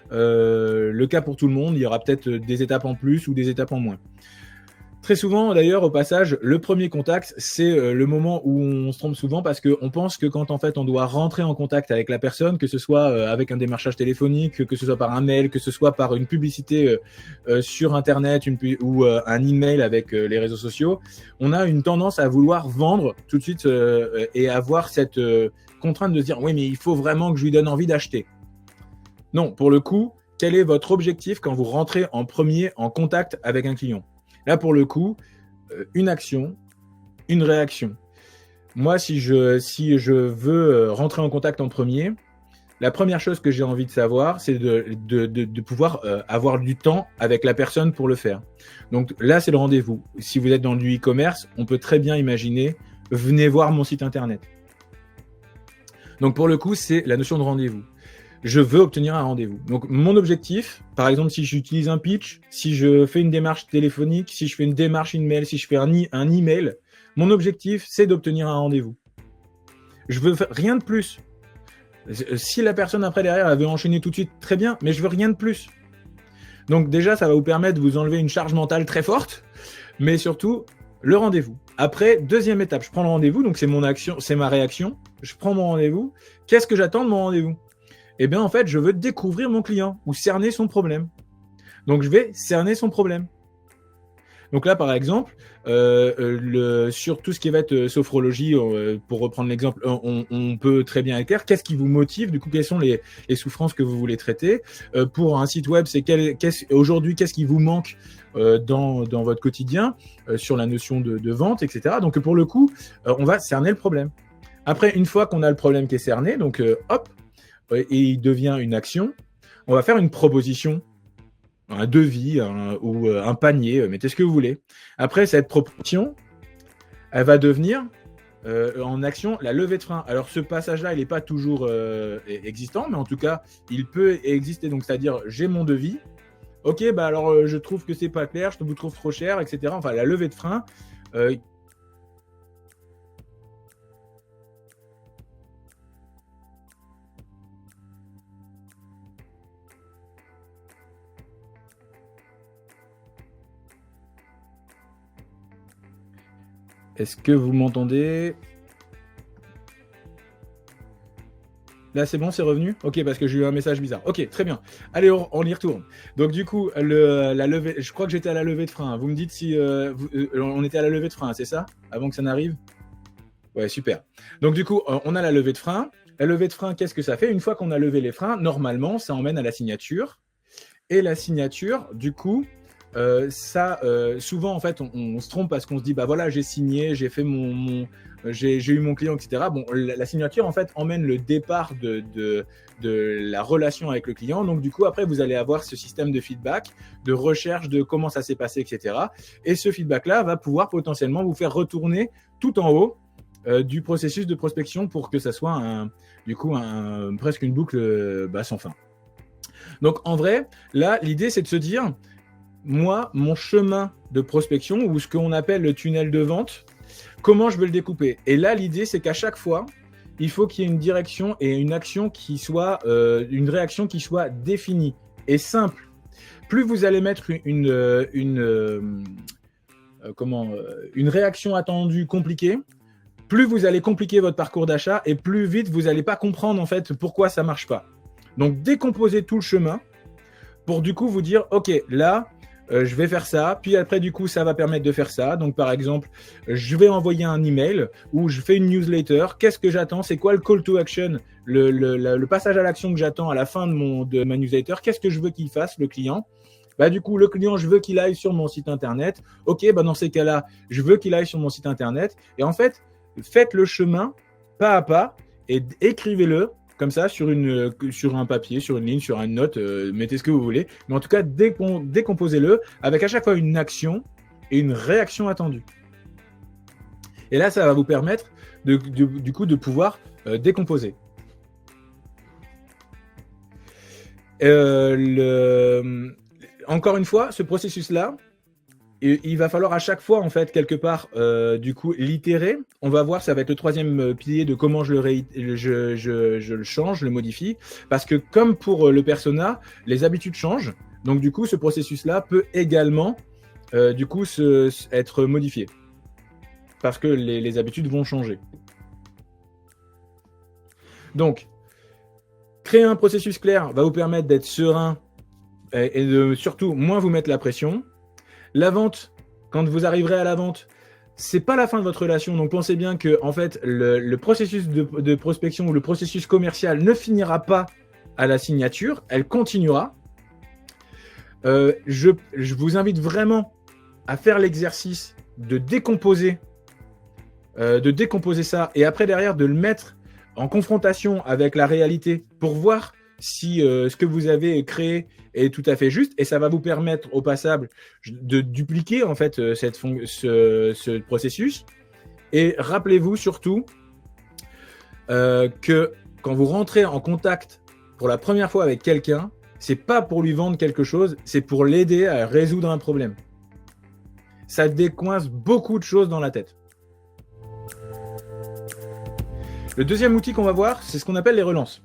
Speaker 2: le cas pour tout le monde. Il y aura peut-être des étapes en plus ou des étapes en moins. Très souvent, d'ailleurs, au passage, le premier contact, c'est le moment où on se trompe souvent parce qu'on pense que quand en fait on doit rentrer en contact avec la personne, que ce soit avec un démarchage téléphonique, que ce soit par un mail, que ce soit par une publicité sur Internet ou un email avec les réseaux sociaux, on a une tendance à vouloir vendre tout de suite et avoir cette contrainte de se dire « oui, mais il faut vraiment que je lui donne envie d'acheter ». Non, pour le coup, quel est votre objectif quand vous rentrez en premier en contact avec un client ? Là, pour le coup, une action, une réaction. Moi, si je veux rentrer en contact en premier, la première chose que j'ai envie de savoir, c'est de pouvoir avoir du temps avec la personne pour le faire. Donc là, c'est le rendez-vous. Si vous êtes dans du e-commerce, on peut très bien imaginer, venez voir mon site internet. Donc pour le coup, c'est la notion de rendez-vous. Je veux obtenir un rendez-vous. Donc, mon objectif, par exemple, si j'utilise un pitch, si je fais une démarche téléphonique, si je fais une démarche email, si je fais un email, mon objectif, c'est d'obtenir un rendez-vous. Je veux rien de plus. Si la personne après derrière, elle veut enchaîner tout de suite, très bien, mais je veux rien de plus. Donc déjà, ça va vous permettre de vous enlever une charge mentale très forte, mais surtout, le rendez-vous. Après, deuxième étape, je prends le rendez-vous, donc c'est mon action, c'est ma réaction. Je prends mon rendez-vous. Qu'est-ce que j'attends de mon rendez-vous ? Eh bien, en fait, je veux découvrir mon client ou cerner son problème. Donc, je vais cerner son problème. Donc là, par exemple, sur tout ce qui va être sophrologie, pour reprendre l'exemple, on peut très bien écrire qu'est-ce qui vous motive, du coup, quelles sont les souffrances que vous voulez traiter. Pour un site web, c'est aujourd'hui, qu'est-ce qui vous manque dans votre quotidien sur la notion de vente, etc. Donc, pour le coup, on va cerner le problème. Après, une fois qu'on a le problème qui est cerné, donc hop, et il devient une action, on va faire une proposition, un devis ou un panier, mettez ce que vous voulez. Après, cette proposition, elle va devenir en action la levée de frein. Alors, ce passage-là, il n'est pas toujours existant, mais en tout cas, il peut exister. Donc, c'est-à-dire, j'ai mon devis. Ok, bah alors, je trouve que c'est pas clair, je vous trouve trop cher, etc. Enfin, la levée de frein. Est-ce que vous m'entendez ? Là, c'est bon, c'est revenu ? Ok, parce que j'ai eu un message bizarre. Ok, très bien. Allez, on y retourne. Donc, du coup, la levée, je crois que j'étais à la levée de frein. Vous me dites si on était à la levée de frein, c'est ça ? Avant que ça n'arrive ? Ouais, super. Donc, du coup, on a la levée de frein. La levée de frein, qu'est-ce que ça fait ? Une fois qu'on a levé les freins, normalement, ça emmène à la signature. Et la signature, du coup, souvent en fait on se trompe parce qu'on se dit bah voilà, j'ai signé, j'ai fait j'ai eu mon client, etc. Bon, la signature en fait emmène le départ de la relation avec le client. Donc du coup après vous allez avoir ce système de feedback, de recherche de comment ça s'est passé, etc. Et ce feedback là va pouvoir potentiellement vous faire retourner tout en haut du processus de prospection pour que ça soit presque une boucle sans fin. Donc, en vrai, là, l'idée, c'est de se dire, moi, mon chemin de prospection, ou ce qu'on appelle le tunnel de vente, comment je veux le découper? Et là, l'idée, c'est qu'à chaque fois, il faut qu'il y ait une direction et une action qui soit, une réaction qui soit définie et simple. Plus vous allez mettre une réaction attendue compliquée, plus vous allez compliquer votre parcours d'achat et plus vite vous n'allez pas comprendre en fait pourquoi ça marche pas. Donc décomposez tout le chemin pour du coup vous dire ok là je vais faire ça, puis après du coup ça va permettre de faire ça. Donc par exemple je vais envoyer un email ou je fais une newsletter. Qu'est-ce que j'attends? C'est quoi le call to action, le passage à l'action que j'attends à la fin de ma newsletter? Qu'est-ce que je veux qu'il fasse le client? Bah, du coup, le client, je veux qu'il aille sur mon site internet. Ok, bah, dans ces cas-là, je veux qu'il aille sur mon site internet. Et en fait, faites le chemin pas à pas et écrivez-le comme ça sur un papier, sur une ligne, sur une note, mettez ce que vous voulez. Mais en tout cas, décomposez-le avec à chaque fois une action et une réaction attendue. Et là, ça va vous permettre du coup de pouvoir décomposer. Encore une fois, ce processus-là, il va falloir à chaque fois, en fait, quelque part, du coup, l'itérer. On va voir, ça va être le troisième pilier de comment je le change, je le modifie. Parce que comme pour le persona, les habitudes changent. Donc, du coup, ce processus-là peut également, du coup, être modifié. Parce que les habitudes vont changer. Donc, créer un processus clair va vous permettre d'être serein et de surtout moins vous mettre la pression. La vente, quand vous arriverez à la vente, c'est pas la fin de votre relation. Donc pensez bien que en fait le processus de prospection ou le processus commercial ne finira pas à la signature, elle continuera. Je vous invite vraiment à faire l'exercice de décomposer ça et après derrière de le mettre en confrontation avec la réalité pour voir si ce que vous avez créé est tout à fait juste, et ça va vous permettre au passage de dupliquer en fait ce processus. Et rappelez-vous surtout que quand vous rentrez en contact pour la première fois avec quelqu'un, c'est pas pour lui vendre quelque chose, c'est pour l'aider à résoudre un problème. Ça décoince beaucoup de choses dans la tête. Le deuxième outil qu'on va voir, c'est ce qu'on appelle les relances.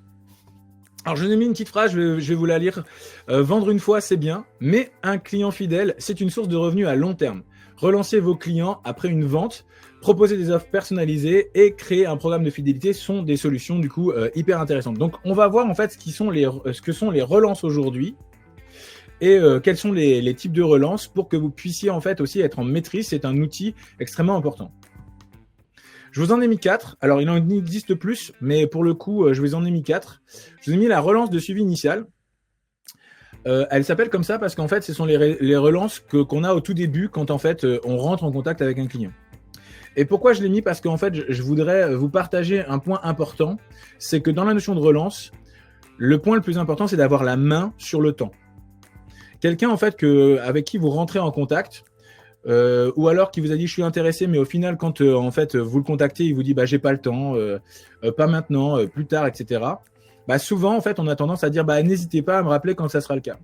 Speaker 2: Alors, je vous ai mis une petite phrase, je vais vous la lire. Vendre une fois, c'est bien, mais un client fidèle, c'est une source de revenus à long terme. Relancez vos clients après une vente, proposer des offres personnalisées et créer un programme de fidélité sont des solutions du coup hyper intéressantes. Donc, on va voir en fait ce que sont les relances aujourd'hui et quels sont les types de relances pour que vous puissiez en fait aussi être en maîtrise. C'est un outil extrêmement important. Je vous en ai mis 4. Alors, il en existe plus, mais pour le coup, je vous en ai mis 4. Je vous ai mis la relance de suivi initial. Elle s'appelle comme ça parce qu'en fait, ce sont les relances qu'on a au tout début quand en fait, on rentre en contact avec un client. Et pourquoi je l'ai mis? Parce qu'en fait, je voudrais vous partager un point important. C'est que dans la notion de relance, le point le plus important, c'est d'avoir la main sur le temps. Quelqu'un en fait avec qui vous rentrez en contact, ou alors qui vous a dit je suis intéressé, mais au final quand en fait vous le contactez, il vous dit bah j'ai pas le temps, pas maintenant, plus tard, etc. Bah souvent en fait on a tendance à dire bah n'hésitez pas à me rappeler quand ça sera le cas.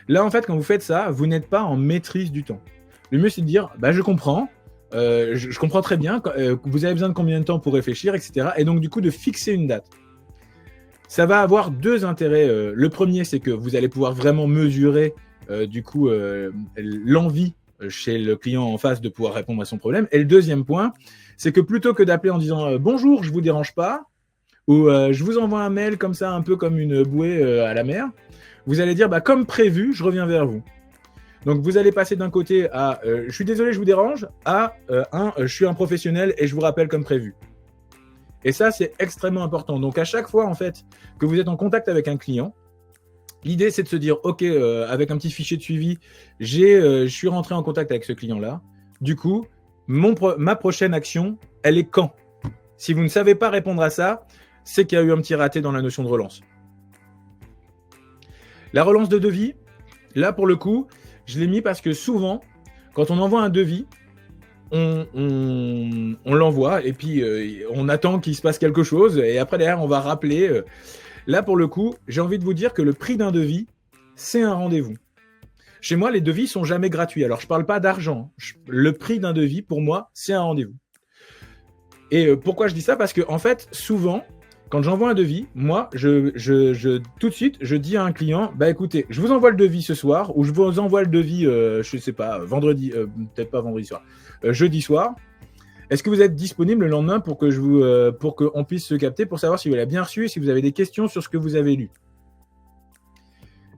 Speaker 2: Là en fait quand vous faites ça, vous n'êtes pas en maîtrise du temps. Le mieux c'est de dire bah je comprends, je comprends très bien, vous avez besoin de combien de temps pour réfléchir, etc. Et donc du coup de fixer une date. Ça va avoir deux intérêts. Le premier c'est que vous allez pouvoir vraiment mesurer du coup l'envie chez le client en face de pouvoir répondre à son problème. Et le deuxième point, c'est que plutôt que d'appeler en disant bonjour, je vous dérange pas, ou je vous envoie un mail comme ça, un peu comme une bouée à la mer, vous allez dire bah, comme prévu, je reviens vers vous. Donc vous allez passer d'un côté à je suis désolé, je vous dérange, à je suis un professionnel et je vous rappelle comme prévu. Et ça, c'est extrêmement important. Donc à chaque fois en fait que vous êtes en contact avec un client, l'idée, c'est de se dire, OK, avec un petit fichier de suivi, je suis rentré en contact avec ce client-là. Du coup, ma prochaine action, elle est quand? Si vous ne savez pas répondre à ça, c'est qu'il y a eu un petit raté dans la notion de relance. La relance de devis, là, pour le coup, je l'ai mis parce que souvent, quand on envoie un devis, on l'envoie et puis on attend qu'il se passe quelque chose et après, derrière, on va rappeler... Là, pour le coup, j'ai envie de vous dire que le prix d'un devis, c'est un rendez-vous. Chez moi, les devis sont jamais gratuits. Alors, je parle pas d'argent. Le prix d'un devis, pour moi, c'est un rendez-vous. Et pourquoi je dis ça? Parce que, en fait, souvent, quand j'envoie un devis, moi, tout de suite, je dis à un client, bah écoutez, je vous envoie le devis ce soir, ou je vous envoie le devis, je sais pas, vendredi, peut-être pas vendredi soir, jeudi soir. Est-ce que vous êtes disponible le lendemain pour qu'on puisse se capter pour savoir si vous l'avez bien reçu et si vous avez des questions sur ce que vous avez lu?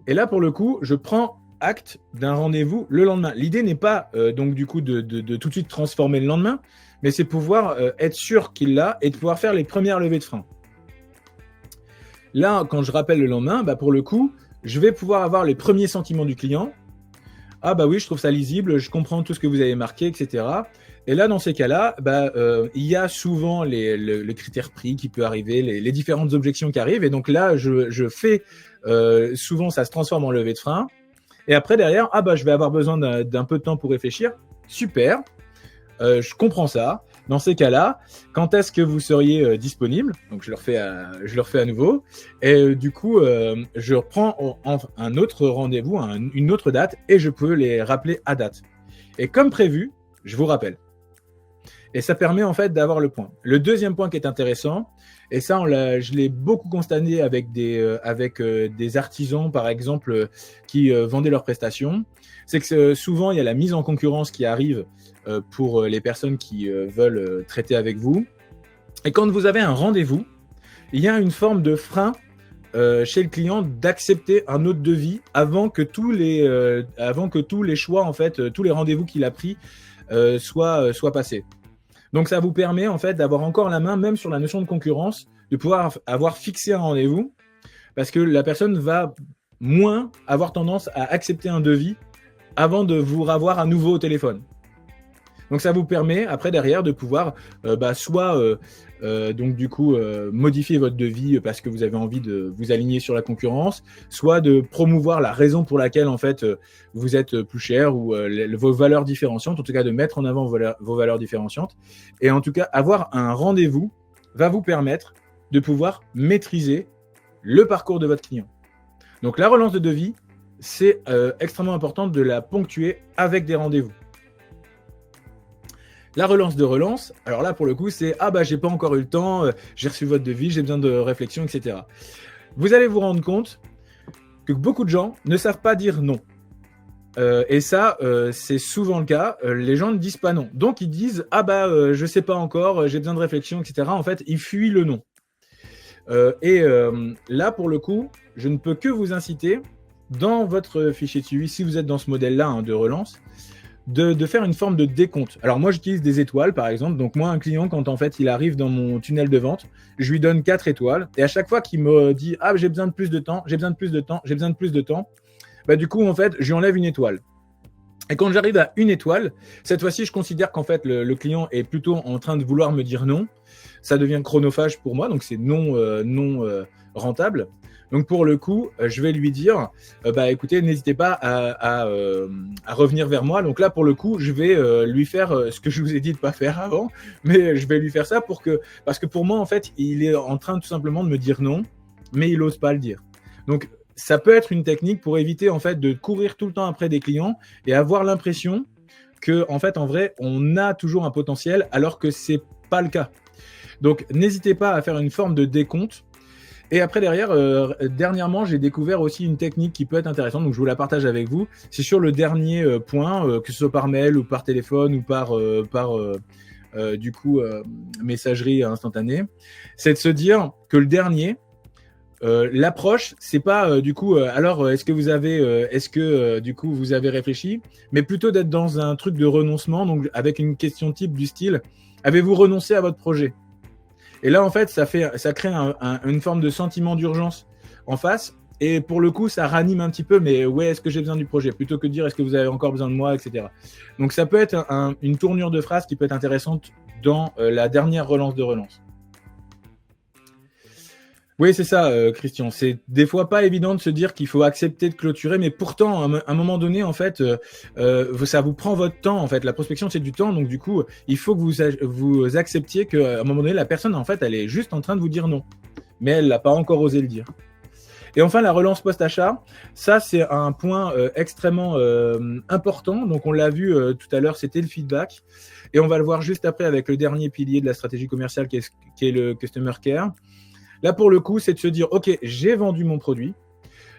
Speaker 2: Et là, pour le coup, je prends acte d'un rendez-vous le lendemain. L'idée n'est pas donc du coup de tout de suite transformer le lendemain, mais c'est pouvoir être sûr qu'il l'a et de pouvoir faire les premières levées de frein. Là, quand je rappelle le lendemain, bah, pour le coup, je vais pouvoir avoir les premiers sentiments du client. Ah bah oui, je trouve ça lisible, je comprends tout ce que vous avez marqué, etc. Et là, dans ces cas-là, bah, il y a souvent le critère prix qui peut arriver, les différentes objections qui arrivent. Et donc là, je fais, souvent ça se transforme en levée de frein. Et après, derrière, ah bah, je vais avoir besoin d'un peu de temps pour réfléchir. Super, je comprends ça. Dans ces cas-là, quand est-ce que vous seriez disponible? Donc, je le refais à nouveau. Et du coup, je reprends un autre rendez-vous, une autre date, et je peux les rappeler à date. Et comme prévu, je vous rappelle. Et ça permet en fait d'avoir le point. Le deuxième point qui est intéressant, et ça, je l'ai beaucoup constaté avec des artisans, par exemple, qui vendaient leurs prestations, c'est que souvent, il y a la mise en concurrence qui arrive pour les personnes qui veulent traiter avec vous. Et quand vous avez un rendez-vous, il y a une forme de frein chez le client d'accepter un autre devis avant que tous les choix, en fait, tous les rendez-vous qu'il a pris soient passés. Donc, ça vous permet en fait d'avoir encore la main, même sur la notion de concurrence, de pouvoir avoir fixé un rendez-vous, parce que la personne va moins avoir tendance à accepter un devis avant de vous revoir à nouveau au téléphone. Donc, ça vous permet après derrière de pouvoir donc du coup modifier votre devis parce que vous avez envie de vous aligner sur la concurrence, soit de promouvoir la raison pour laquelle en fait vous êtes plus cher ou vos valeurs différenciantes, en tout cas de mettre en avant vos valeurs différenciantes. Et en tout cas, avoir un rendez-vous va vous permettre de pouvoir maîtriser le parcours de votre client. Donc la relance de devis, c'est extrêmement important de la ponctuer avec des rendez-vous. La relance de relance, alors là pour le coup c'est « Ah bah j'ai pas encore eu le temps, j'ai reçu votre devis, j'ai besoin de réflexion, etc. » Vous allez vous rendre compte que beaucoup de gens ne savent pas dire non. Et ça, c'est souvent le cas. Les gens ne disent pas non. Donc ils disent « Ah bah je sais pas encore, j'ai besoin de réflexion, etc. » En fait, ils fuient le non. Là pour le coup, je ne peux que vous inciter dans votre fichier de suivi, si vous êtes dans ce modèle-là de relance, de faire une forme de décompte. Alors moi, j'utilise des étoiles, par exemple. Donc moi, un client, quand en fait il arrive dans mon tunnel de vente, je lui donne 4 étoiles. Et à chaque fois qu'il me dit « Ah, j'ai besoin de plus de temps, j'ai besoin de plus de temps, j'ai besoin de plus de temps », bah, du coup, en fait, je lui enlève une étoile. Et quand j'arrive à une étoile, cette fois-ci, je considère qu'en fait, le client est plutôt en train de vouloir me dire non. Ça devient chronophage pour moi, donc c'est non rentable. Donc pour le coup, je vais lui dire, bah écoutez, n'hésitez pas à revenir vers moi. Donc là pour le coup, je vais lui faire ce que je vous ai dit de pas faire avant, mais je vais lui faire ça parce que pour moi en fait, il est en train tout simplement de me dire non, mais il n'ose pas le dire. Donc ça peut être une technique pour éviter en fait de courir tout le temps après des clients et avoir l'impression que en fait en vrai, on a toujours un potentiel alors que c'est pas le cas. Donc n'hésitez pas à faire une forme de décompte. Et après, derrière, dernièrement, j'ai découvert aussi une technique qui peut être intéressante, donc je vous la partage avec vous. C'est sur le dernier point, que ce soit par mail ou par téléphone ou par messagerie instantanée. C'est de se dire que le dernier, l'approche, c'est pas alors est-ce que vous avez réfléchi, mais plutôt d'être dans un truc de renoncement, donc avec une question type du style avez-vous renoncé à votre projet? Et là, en fait, ça crée une forme de sentiment d'urgence en face. Et pour le coup, ça ranime un petit peu, mais ouais, est-ce que j'ai besoin du projet? Plutôt que de dire, est-ce que vous avez encore besoin de moi, etc. Donc, ça peut être une tournure de phrase qui peut être intéressante dans la dernière relance de relance. Oui, c'est ça, Christian. C'est des fois pas évident de se dire qu'il faut accepter de clôturer, mais pourtant, à un moment donné, en fait, ça vous prend votre temps. En fait, la prospection, c'est du temps, donc du coup, il faut que vous acceptiez qu'à un moment donné, la personne, en fait, elle est juste en train de vous dire non, mais elle n'a pas encore osé le dire. Et enfin, la relance post-achat, ça, c'est un point extrêmement important. Donc, on l'a vu tout à l'heure, c'était le feedback. Et on va le voir juste après avec le dernier pilier de la stratégie commerciale qui est le Customer Care. Là, pour le coup, c'est de se dire, OK, j'ai vendu mon produit,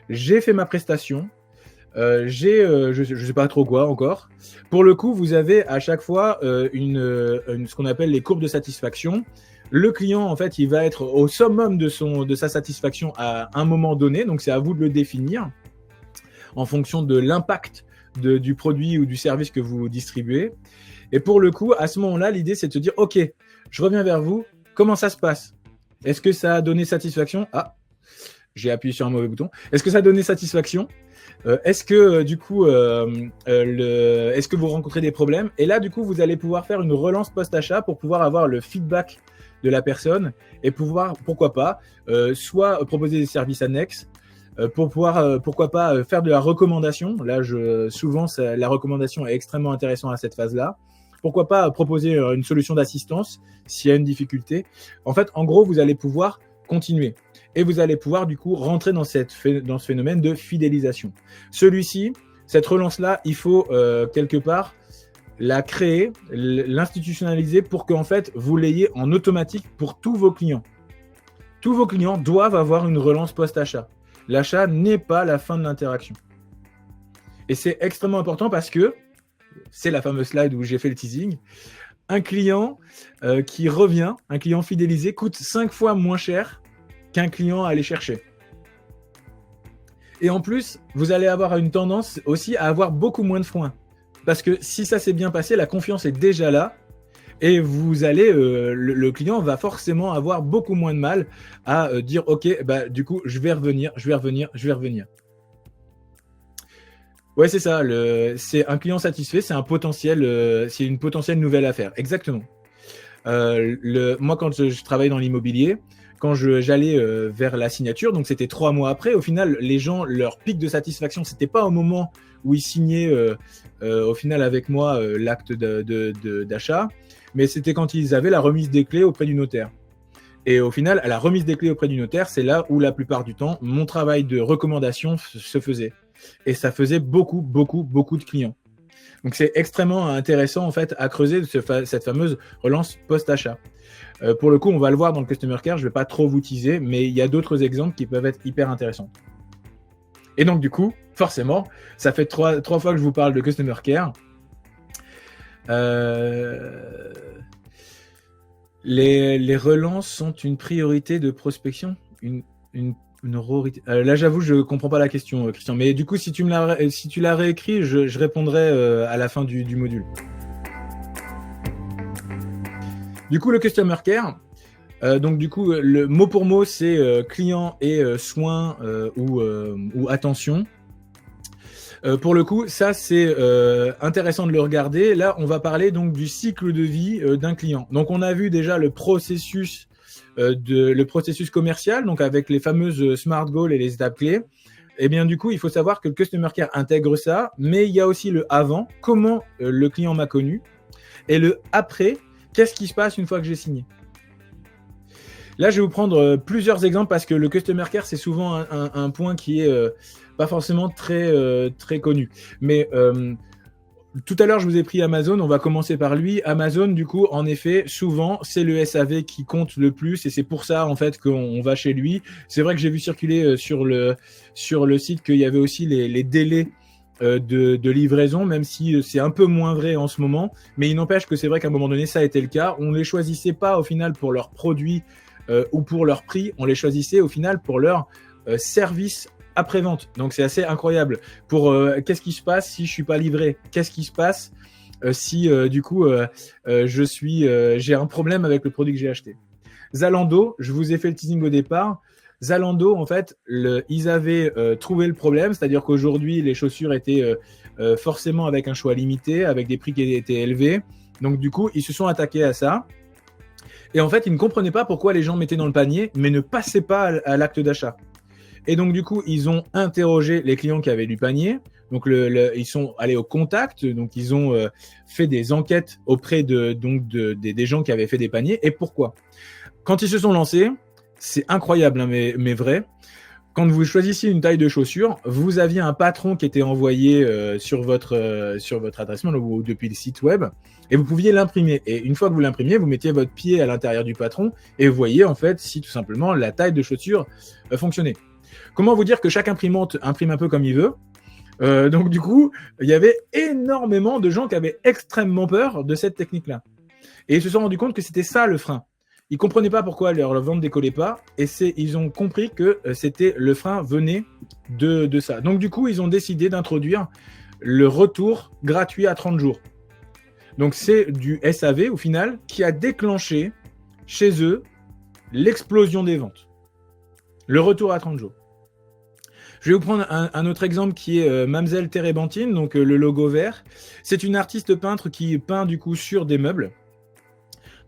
Speaker 2: j'ai fait ma prestation, je ne sais pas trop quoi encore. Pour le coup, vous avez à chaque fois ce qu'on appelle les courbes de satisfaction. Le client, en fait, il va être au summum de sa satisfaction à un moment donné. Donc, c'est à vous de le définir en fonction de l'impact du produit ou du service que vous distribuez. Et pour le coup, à ce moment-là, l'idée, c'est de se dire, OK, je reviens vers vous. Comment ça se passe? Est-ce que ça a donné satisfaction? Ah, j'ai appuyé sur un mauvais bouton. Est-ce que ça a donné satisfaction? Est-ce que du coup, est-ce que vous rencontrez des problèmes? Et là, du coup, vous allez pouvoir faire une relance post-achat pour pouvoir avoir le feedback de la personne et pouvoir, pourquoi pas, soit proposer des services annexes, pour pouvoir, pourquoi pas, faire de la recommandation. Là, souvent, la recommandation est extrêmement intéressante à cette phase-là. Pourquoi pas proposer une solution d'assistance s'il y a une difficulté. En fait, en gros, vous allez pouvoir continuer. Et vous allez pouvoir, du coup, rentrer dans ce phénomène de fidélisation. Celui-ci, cette relance-là, il faut quelque part la créer, l'institutionnaliser pour qu'en fait, vous l'ayez en automatique pour tous vos clients. Tous vos clients doivent avoir une relance post-achat. L'achat n'est pas la fin de l'interaction. Et c'est extrêmement important parce que, c'est la fameuse slide où j'ai fait le teasing, un client qui revient, un client fidélisé, coûte 5 fois moins cher qu'un client à aller chercher. Et en plus, vous allez avoir une tendance aussi à avoir beaucoup moins de freins. Parce que si ça s'est bien passé, la confiance est déjà là. Et vous allez, le client va forcément avoir beaucoup moins de mal à dire « Ok, bah, du coup, je vais revenir. » Ouais, c'est ça. C'est un client satisfait, c'est c'est une potentielle nouvelle affaire. Exactement. Moi, quand je travaillais dans l'immobilier, quand j'allais vers la signature, donc c'était 3 mois après, au final, les gens, leur pic de satisfaction, c'était pas au moment où ils signaient au final avec moi l'acte d'achat, mais c'était quand ils avaient la remise des clés auprès du notaire. Et au final, à la remise des clés auprès du notaire, c'est là où la plupart du temps, mon travail de recommandation se faisait. Et ça faisait beaucoup de clients. Donc, c'est extrêmement intéressant en fait à creuser cette fameuse relance post-achat. Pour le coup, on va le voir dans le Customer Care, je ne vais pas trop vous teaser, mais il y a d'autres exemples qui peuvent être hyper intéressants. Et donc, du coup, forcément, ça fait trois fois que je vous parle de Customer Care. Les relances sont une priorité de prospection, là, j'avoue, je comprends pas la question, Christian. Mais du coup, si tu l'as réécrit, je répondrai à la fin du module. Du coup, le Customer Care, donc du coup, le mot pour mot, c'est client et soins ou attention. Pour le coup, ça, c'est intéressant de le regarder. Là, on va parler donc du cycle de vie d'un client. Donc, on a vu déjà le processus commercial, donc avec les fameuses SMART Goals et les étapes clés. Et bien du coup, il faut savoir que le Customer Care intègre ça, mais il y a aussi le avant, comment le client m'a connu, et le après, qu'est-ce qui se passe une fois que j'ai signé. Là, je vais vous prendre plusieurs exemples parce que le Customer Care, c'est souvent un point qui est pas forcément très connu. Mais tout à l'heure, je vous ai pris Amazon, on va commencer par lui. Amazon, du coup, en effet, souvent, c'est le SAV qui compte le plus et c'est pour ça, en fait, qu'on va chez lui. C'est vrai que j'ai vu circuler sur le site qu'il y avait aussi les délais de livraison, même si c'est un peu moins vrai en ce moment. Mais il n'empêche que c'est vrai qu'à un moment donné, ça a été le cas. On ne les choisissait pas, au final, pour leurs produits ou pour leur prix. On les choisissait, au final, pour leur service après-vente. Donc, c'est assez incroyable. Pour qu'est-ce qui se passe si je suis pas livré? Qu'est-ce qui se passe si, du coup, j'ai un problème avec le produit que j'ai acheté? Zalando, je vous ai fait le teasing au départ. Zalando, en fait, ils avaient trouvé le problème, c'est-à-dire qu'aujourd'hui, les chaussures étaient forcément avec un choix limité, avec des prix qui étaient élevés. Donc, du coup, ils se sont attaqués à ça. Et en fait, ils ne comprenaient pas pourquoi les gens mettaient dans le panier, mais ne passaient pas à l'acte d'achat. Et donc, du coup, ils ont interrogé les clients qui avaient du panier. Donc, ils sont allés au contact. Donc, ils ont fait des enquêtes auprès des gens qui avaient fait des paniers. Et pourquoi? Quand ils se sont lancés, c'est incroyable, hein, mais vrai. quand vous choisissiez une taille de chaussure, vous aviez un patron qui était envoyé sur votre adresse mail ou depuis le site web, et vous pouviez l'imprimer. Et une fois que vous l'imprimiez, vous mettiez votre pied à l'intérieur du patron et vous voyez en fait si tout simplement la taille de chaussure fonctionnait. Comment vous dire que chaque imprimante imprime un peu comme il veut? Donc du coup, il y avait énormément de gens qui avaient extrêmement peur de cette technique-là. Et ils se sont rendus compte que c'était ça le frein. Ils comprenaient pas pourquoi leur vente décollait pas, et ils ont compris que c'était le frein venait de ça. Donc du coup, ils ont décidé d'introduire le retour gratuit à 30 jours. Donc c'est du SAV au final qui a déclenché chez eux l'explosion des ventes. Le retour à 30 jours. Je vais vous prendre un autre exemple qui est Mamselle Térébenthine, donc le logo vert. C'est une artiste peintre qui peint du coup sur des meubles.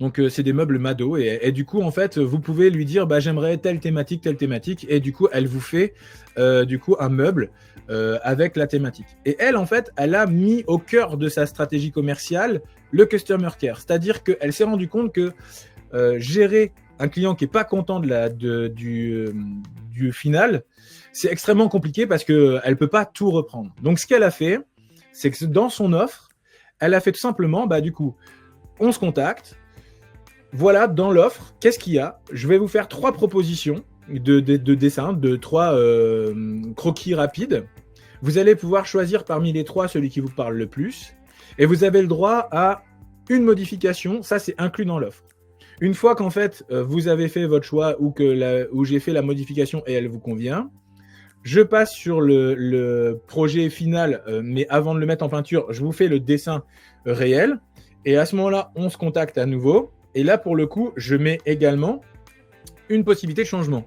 Speaker 2: Donc c'est des meubles Mado et du coup en fait vous pouvez lui dire j'aimerais telle thématique et du coup elle vous fait du coup un meuble avec la thématique. Et elle en fait elle a mis au cœur de sa stratégie commerciale le customer care, c'est-à-dire qu'elle s'est rendue compte que gérer un client qui est pas content du final, c'est extrêmement compliqué parce que elle peut pas tout reprendre. Donc ce qu'elle a fait, c'est que dans son offre, elle a fait tout simplement du coup on se contacte. Voilà, dans l'offre, qu'est-ce qu'il y a? Je vais vous faire 3 propositions de dessins, de 3 croquis rapides. Vous allez pouvoir choisir parmi les 3 celui qui vous parle le plus. Et vous avez le droit à une modification. Ça, c'est inclus dans l'offre. Une fois qu'en fait, vous avez fait votre choix ou où j'ai fait la modification et elle vous convient, je passe sur le projet final, mais avant de le mettre en peinture, je vous fais le dessin réel. Et à ce moment-là, on se contacte à nouveau. Et là, pour le coup, je mets également une possibilité de changement.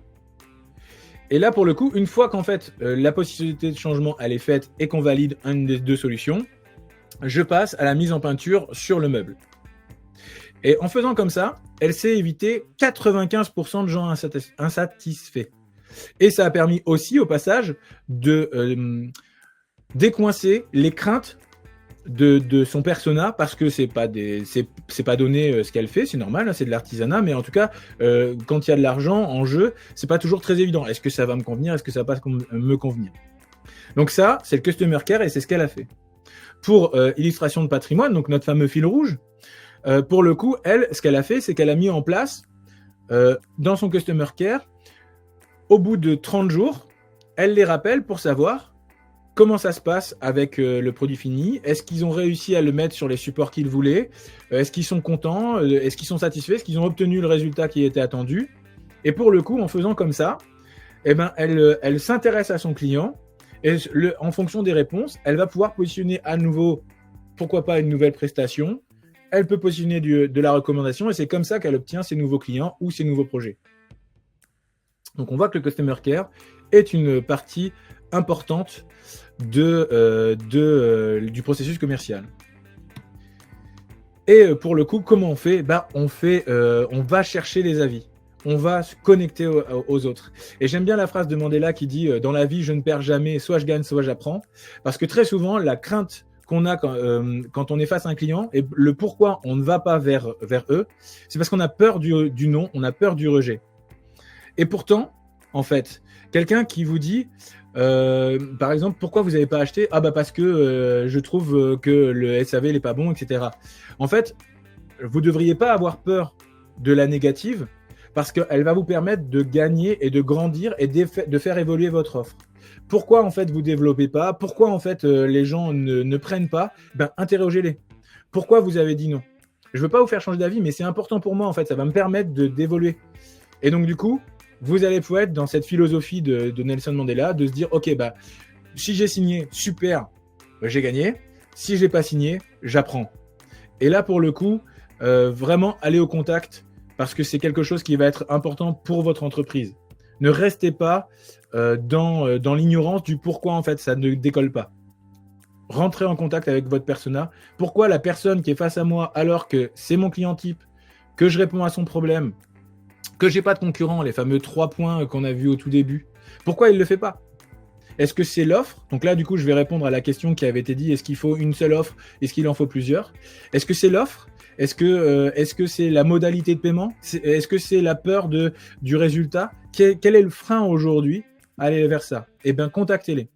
Speaker 2: Et là, pour le coup, une fois qu'en fait, la possibilité de changement, elle est faite et qu'on valide une des 2 solutions, je passe à la mise en peinture sur le meuble. Et en faisant comme ça, elle s'est évité 95% de gens insatisfaits. Et ça a permis aussi, au passage, de décoincer les craintes de son persona, parce que c'est pas donné ce qu'elle fait, c'est normal, c'est de l'artisanat, mais en tout cas quand il y a de l'argent en jeu, c'est pas toujours très évident. Est-ce que ça va me convenir, est-ce que ça va pas me convenir? Donc ça, c'est le customer care et c'est ce qu'elle a fait. Pour illustration de patrimoine, donc notre fameux fil rouge, pour le coup, elle, ce qu'elle a fait, c'est qu'elle a mis en place dans son customer care, au bout de 30 jours, elle les rappelle pour savoir comment ça se passe avec le produit fini. Est-ce qu'ils ont réussi à le mettre sur les supports qu'ils voulaient? Est-ce qu'ils sont contents? Est-ce qu'ils sont satisfaits? Est-ce qu'ils ont obtenu le résultat qui était attendu? Et pour le coup, en faisant comme ça, elle s'intéresse à son client et en fonction des réponses, elle va pouvoir positionner à nouveau, pourquoi pas, une nouvelle prestation. Elle peut positionner de la recommandation et c'est comme ça qu'elle obtient ses nouveaux clients ou ses nouveaux projets. Donc on voit que le customer care est une partie importante du processus commercial. Et pour le coup, comment on fait? On va chercher les avis. On va se connecter aux autres. Et j'aime bien la phrase de Mandela qui dit « Dans la vie, je ne perds jamais, soit je gagne, soit j'apprends ». Parce que très souvent, la crainte qu'on a quand on est face à un client et le pourquoi on ne va pas vers eux, c'est parce qu'on a peur du non, on a peur du rejet. Et pourtant, en fait, quelqu'un qui vous dit, par exemple, pourquoi vous n'avez pas acheté? Parce que je trouve que le SAV n'est pas bon, etc. En fait, vous ne devriez pas avoir peur de la négative parce qu'elle va vous permettre de gagner et de grandir et de faire évoluer votre offre. Pourquoi en fait vous ne développez pas? Pourquoi en fait les gens ne prennent pas? Interrogez-les. Pourquoi vous avez dit non? Je ne veux pas vous faire changer d'avis, mais c'est important pour moi en fait. Ça va me permettre d'évoluer. Et donc du coup, vous allez pouvoir être dans cette philosophie de Nelson Mandela, de se dire, ok, si j'ai signé, super, j'ai gagné. Si je n'ai pas signé, j'apprends. Et là, pour le coup, vraiment aller au contact, parce que c'est quelque chose qui va être important pour votre entreprise. Ne restez pas dans l'ignorance du pourquoi en fait ça ne décolle pas. Rentrez en contact avec votre persona. Pourquoi la personne qui est face à moi, alors que c'est mon client type, que je réponds à son problème, que j'ai pas de concurrent, les fameux 3 points qu'on a vus au tout début, pourquoi il le fait pas? Est-ce que c'est l'offre? Donc là, du coup, je vais répondre à la question qui avait été dit, est-ce qu'il faut une seule offre? Est-ce qu'il en faut plusieurs? Est-ce que c'est l'offre? Est-ce que c'est la modalité de paiement? Est-ce que c'est la peur du résultat? Quel est le frein aujourd'hui aller vers ça. Eh bien, contactez-les.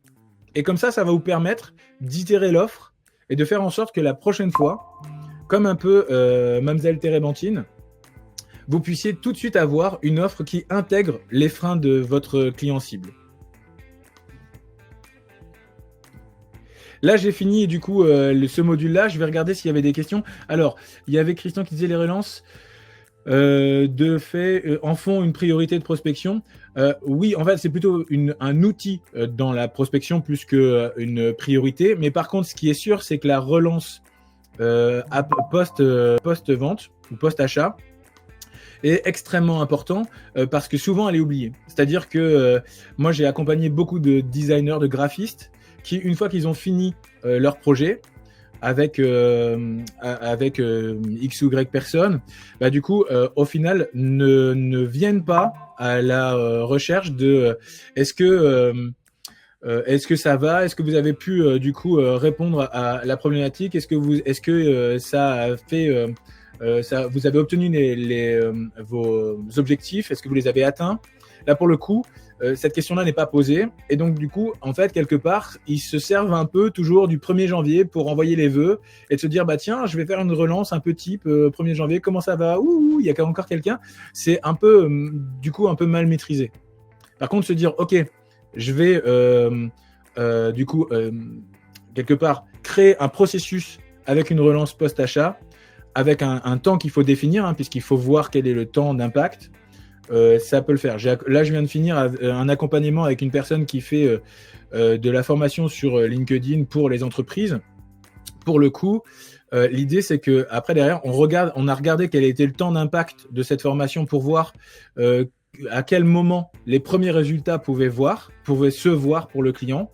Speaker 2: Et comme ça va vous permettre d'itérer l'offre et de faire en sorte que la prochaine fois, comme un peu Mademoiselle Térébenthine, vous puissiez tout de suite avoir une offre qui intègre les freins de votre client cible. Là, j'ai fini du coup ce module-là. Je vais regarder s'il y avait des questions. Alors, il y avait Christian qui disait les relances de fait en font une priorité de prospection. Oui, en fait, c'est plutôt un outil dans la prospection plus qu'une priorité. Mais par contre, ce qui est sûr, c'est que la relance post-vente ou post-achat est extrêmement important parce que souvent, elle est oubliée. C'est-à-dire que moi, j'ai accompagné beaucoup de designers, de graphistes qui, une fois qu'ils ont fini leur projet, avec X ou Y personnes, bah, du coup, au final, ne viennent pas à la recherche de est-ce que ça va? Est-ce que vous avez pu du coup répondre à la problématique? Est-ce que ça a fait vous avez obtenu vos objectifs? Est-ce que vous les avez atteints? Là, pour le coup, cette question-là n'est pas posée. Et donc, du coup, en fait, quelque part, ils se servent un peu toujours du 1er janvier pour envoyer les vœux et de se dire, bah tiens, je vais faire une relance un peu type 1er janvier, comment ça va? Ouh, il y a encore quelqu'un. C'est un peu, du coup, un peu mal maîtrisé. Par contre, se dire, OK, je vais, du coup, quelque part, créer un processus avec une relance post-achat, avec un temps qu'il faut définir, hein, puisqu'il faut voir quel est le temps d'impact. Ça peut le faire. Là, je viens de finir un accompagnement avec une personne qui fait de la formation sur LinkedIn pour les entreprises. Pour le coup, l'idée, c'est que après derrière, on a regardé quel était le temps d'impact de cette formation pour voir à quel moment les premiers résultats pouvaient se voir pour le client.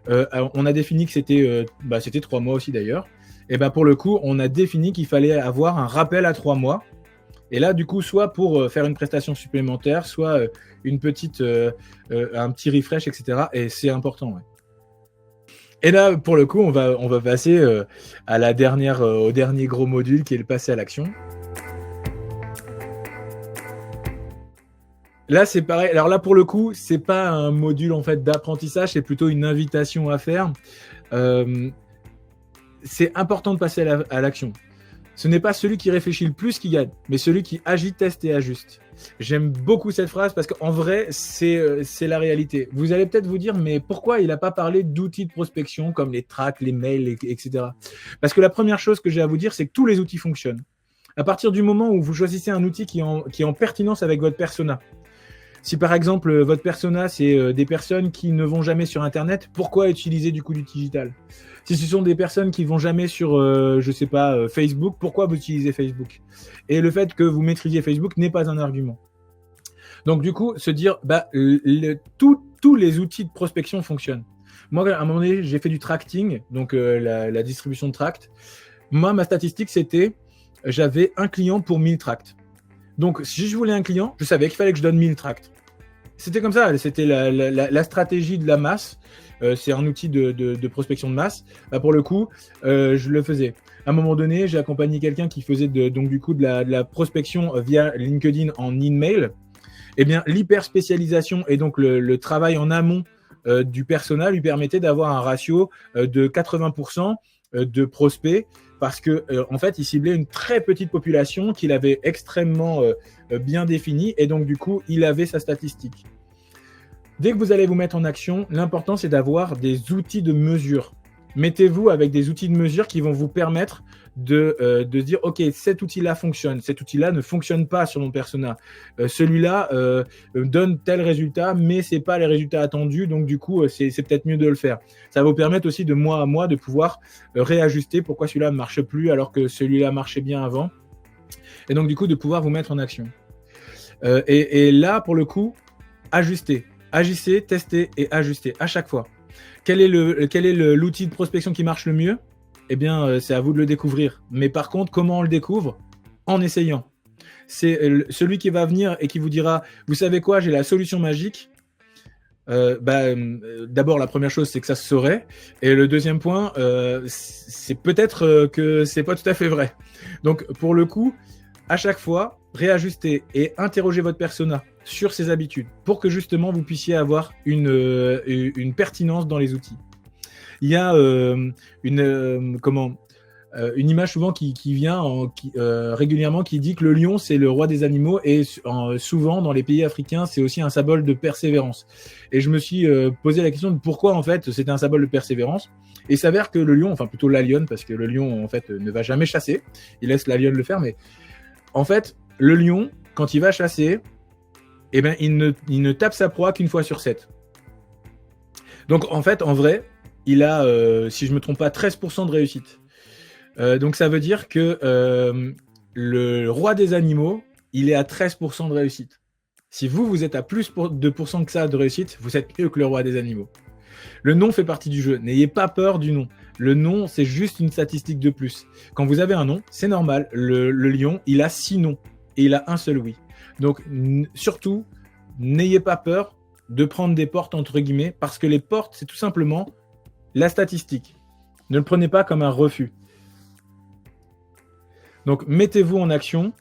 Speaker 2: On a défini que c'était 3 mois aussi d'ailleurs. Et ben pour le coup, on a défini qu'il fallait avoir un rappel à 3 mois. Et là, du coup, soit pour faire une prestation supplémentaire, soit un petit refresh, etc. Et c'est important. Ouais. Et là, pour le coup, on va passer au dernier gros module qui est le passer à l'action. Là, c'est pareil. Alors là, pour le coup, c'est pas un module en fait d'apprentissage, c'est plutôt une invitation à faire. C'est important de passer à l'action. Ce n'est pas celui qui réfléchit le plus qui gagne, mais celui qui agit, teste et ajuste. J'aime beaucoup cette phrase parce qu'en vrai, c'est la réalité. Vous allez peut-être vous dire, mais pourquoi il n'a pas parlé d'outils de prospection comme les tracks, les mails, etc. Parce que la première chose que j'ai à vous dire, c'est que tous les outils fonctionnent. À partir du moment où vous choisissez un outil qui est en pertinence avec votre persona, si par exemple votre persona, c'est des personnes qui ne vont jamais sur Internet, pourquoi utiliser du coup du digital? Si ce sont des personnes qui vont jamais sur, Facebook, pourquoi vous utilisez Facebook? Et le fait que vous maîtrisiez Facebook n'est pas un argument. Donc du coup, se dire, tous les outils de prospection fonctionnent. Moi, à un moment donné, j'ai fait du tracting, donc la distribution de tracts. Moi, ma statistique, c'était, j'avais un client pour 1000 tracts. Donc, si je voulais un client, je savais qu'il fallait que je donne 1000 tracts. C'était comme ça, c'était la stratégie de la masse. C'est un outil de prospection de masse. Pour le coup, je le faisais. À un moment donné, j'ai accompagné quelqu'un qui faisait de la prospection via LinkedIn en email. Eh bien, l'hyper spécialisation et donc le travail en amont du persona lui permettait d'avoir un ratio de 80% de prospects parce que en fait, il ciblait une très petite population qu'il avait extrêmement bien définie et donc du coup, il avait sa statistique. Dès que vous allez vous mettre en action, l'important c'est d'avoir des outils de mesure. Mettez-vous avec des outils de mesure qui vont vous permettre de se dire ok, cet outil-là fonctionne, cet outil-là ne fonctionne pas sur mon persona, celui-là donne tel résultat mais c'est pas les résultats attendus, donc du coup c'est peut-être mieux de le faire. Ça va vous permettre aussi de mois à mois de pouvoir réajuster pourquoi celui-là ne marche plus alors que celui-là marchait bien avant, et donc du coup de pouvoir vous mettre en action. Et là pour le coup, agissez, testez et ajustez à chaque fois. Quel est l'outil de prospection qui marche le mieux? Eh bien, c'est à vous de le découvrir. Mais par contre, comment on le découvre? En essayant. C'est celui qui va venir et qui vous dira, vous savez quoi, j'ai la solution magique. D'abord, la première chose, c'est que ça se saurait. Et le deuxième point, c'est peut-être que c'est pas tout à fait vrai. Donc, pour le coup, à chaque fois, réajustez et interrogez votre persona. sur ses habitudes pour que justement vous puissiez avoir une pertinence dans les outils. Il y a une image souvent qui vient régulièrement qui dit que le lion c'est le roi des animaux et souvent dans les pays africains c'est aussi un symbole de persévérance. Et je me suis posé la question de pourquoi en fait c'était un symbole de persévérance. Et il s'avère que le lion, enfin plutôt la lionne, parce que le lion en fait ne va jamais chasser, il laisse la lionne le faire, mais en fait le lion quand il va chasser, eh ben il ne tape sa proie qu'une fois sur 7. Donc en fait en vrai il a, si je me trompe pas, 13% de réussite. Donc ça veut dire que le roi des animaux, il est à 13% de réussite. Si vous êtes à plus de pourcents que ça de réussite, vous êtes mieux que le roi des animaux. Le nom fait partie du jeu. N'ayez pas peur du nom. Le nom, c'est juste une statistique de plus. Quand vous avez un nom, c'est normal. Le lion, il a 6 noms et il a un seul oui. Donc surtout, n'ayez pas peur de prendre des portes entre guillemets parce que les portes, c'est tout simplement la statistique. Ne le prenez pas comme un refus. Donc, mettez-vous en action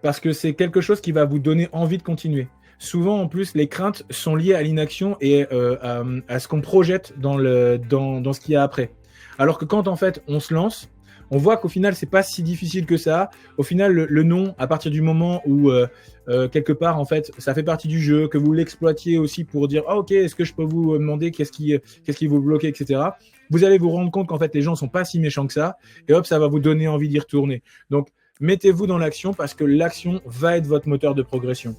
Speaker 2: parce que c'est quelque chose qui va vous donner envie de continuer. Souvent, en plus, les craintes sont liées à l'inaction et à ce qu'on projette dans ce qu'il y a après. Alors que quand, en fait, on se lance, on voit qu'au final, c'est pas si difficile que ça. Au final, le non, à partir du moment où, quelque part, en fait, ça fait partie du jeu, que vous l'exploitiez aussi pour dire « Ah, ok, est-ce que je peux vous demander qu'est-ce qui vous bloque, etc. » Vous allez vous rendre compte qu'en fait, les gens sont pas si méchants que ça. Et hop, ça va vous donner envie d'y retourner. Donc, mettez-vous dans l'action parce que l'action va être votre moteur de progression.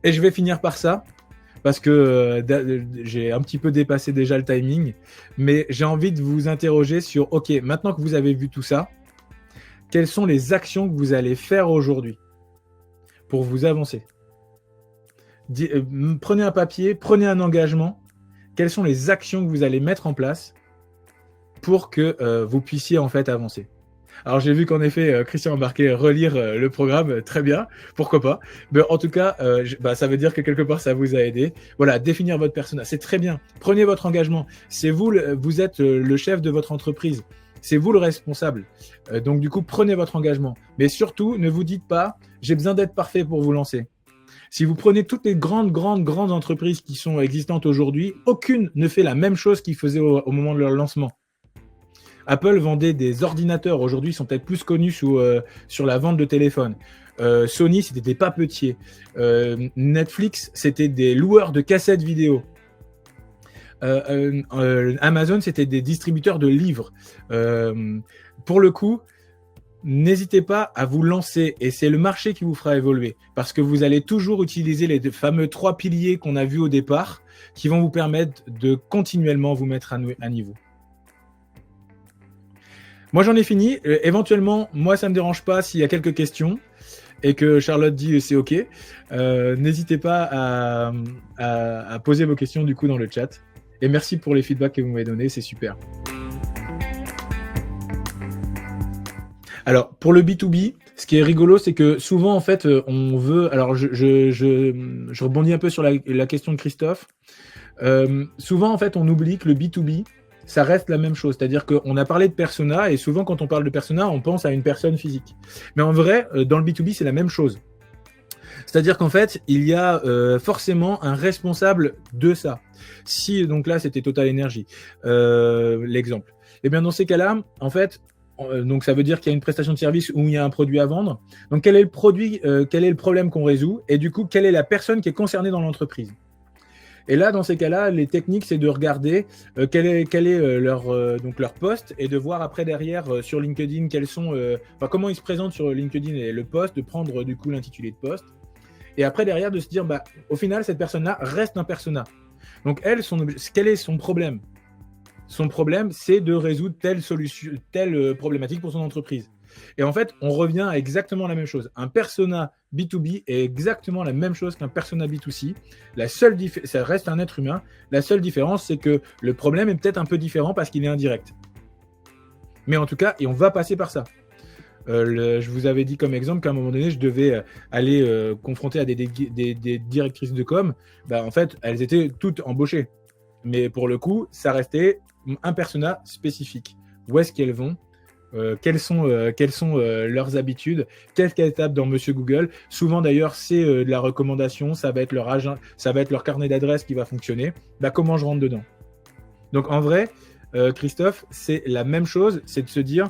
Speaker 2: Et je vais finir par ça parce que j'ai un petit peu dépassé déjà le timing. Mais j'ai envie de vous interroger sur, ok, maintenant que vous avez vu tout ça, quelles sont les actions que vous allez faire aujourd'hui pour vous avancer? Prenez un papier, prenez un engagement. Quelles sont les actions que vous allez mettre en place pour que vous puissiez en fait avancer? Alors j'ai vu qu'en effet Christian embarquait relire le programme, très bien, pourquoi pas. Mais en tout cas, ça veut dire que quelque part ça vous a aidé. Voilà, définir votre persona, c'est très bien. Prenez votre engagement. C'est vous, vous êtes le chef de votre entreprise. C'est vous le responsable. Donc du coup, prenez votre engagement. Mais surtout, ne vous dites pas, j'ai besoin d'être parfait pour vous lancer. Si vous prenez toutes les grandes entreprises qui sont existantes aujourd'hui, aucune ne fait la même chose qu'ils faisaient au moment de leur lancement. Apple vendait des ordinateurs. Aujourd'hui, ils sont peut-être plus connus sur la vente de téléphones. Sony, c'était des papetiers. Netflix, c'était des loueurs de cassettes vidéo. Amazon, c'était des distributeurs de livres. Pour le coup, n'hésitez pas à vous lancer et c'est le marché qui vous fera évoluer parce que vous allez toujours utiliser les fameux 3 piliers qu'on a vus au départ qui vont vous permettre de continuellement vous mettre à niveau. Moi, j'en ai fini. Éventuellement, moi, ça me dérange pas s'il y a quelques questions et que Charlotte dit c'est OK. N'hésitez pas à poser vos questions du coup dans le chat. Et merci pour les feedbacks que vous m'avez donnés, c'est super. Alors, pour le B2B, ce qui est rigolo, c'est que souvent, en fait, on veut... Alors, je rebondis un peu sur la question de Christophe. Souvent, en fait, on oublie que le B2B, ça reste la même chose. C'est-à-dire qu'on a parlé de persona, et souvent, quand on parle de persona, on pense à une personne physique. Mais en vrai, dans le B2B, c'est la même chose. C'est-à-dire qu'en fait, il y a forcément un responsable de ça. Si, donc là, c'était Total Energy, l'exemple. Et bien, dans ces cas-là, en fait... Donc ça veut dire qu'il y a une prestation de service où il y a un produit à vendre. Donc quel est le produit, quel est le problème qu'on résout et du coup quelle est la personne qui est concernée dans l'entreprise. Et là dans ces cas-là, les techniques c'est de regarder quel est leur poste et de voir après derrière sur LinkedIn quels sont, comment ils se présentent sur LinkedIn et le poste, de prendre du coup l'intitulé de poste. Et après derrière de se dire au final cette personne-là reste un persona. Donc elle, quel est son problème? Son problème, c'est de résoudre telle problématique pour son entreprise. Et en fait, on revient à exactement la même chose. Un persona B2B est exactement la même chose qu'un persona B2C. Ça reste un être humain. La seule différence, c'est que le problème est peut-être un peu différent parce qu'il est indirect. Mais en tout cas, et on va passer par ça. Je vous avais dit comme exemple qu'à un moment donné, je devais aller confronter à des directrices de com. En fait, elles étaient toutes embauchées. Mais pour le coup, ça restait un persona spécifique. Où est-ce qu'elles vont? quelles sont leurs habitudes, quelques étapes dans Monsieur Google. Souvent d'ailleurs, c'est de la recommandation, ça va être leur agent, ça va être leur carnet d'adresses qui va fonctionner. Bah, comment je rentre dedans? Donc en vrai, Christophe, c'est la même chose, c'est de se dire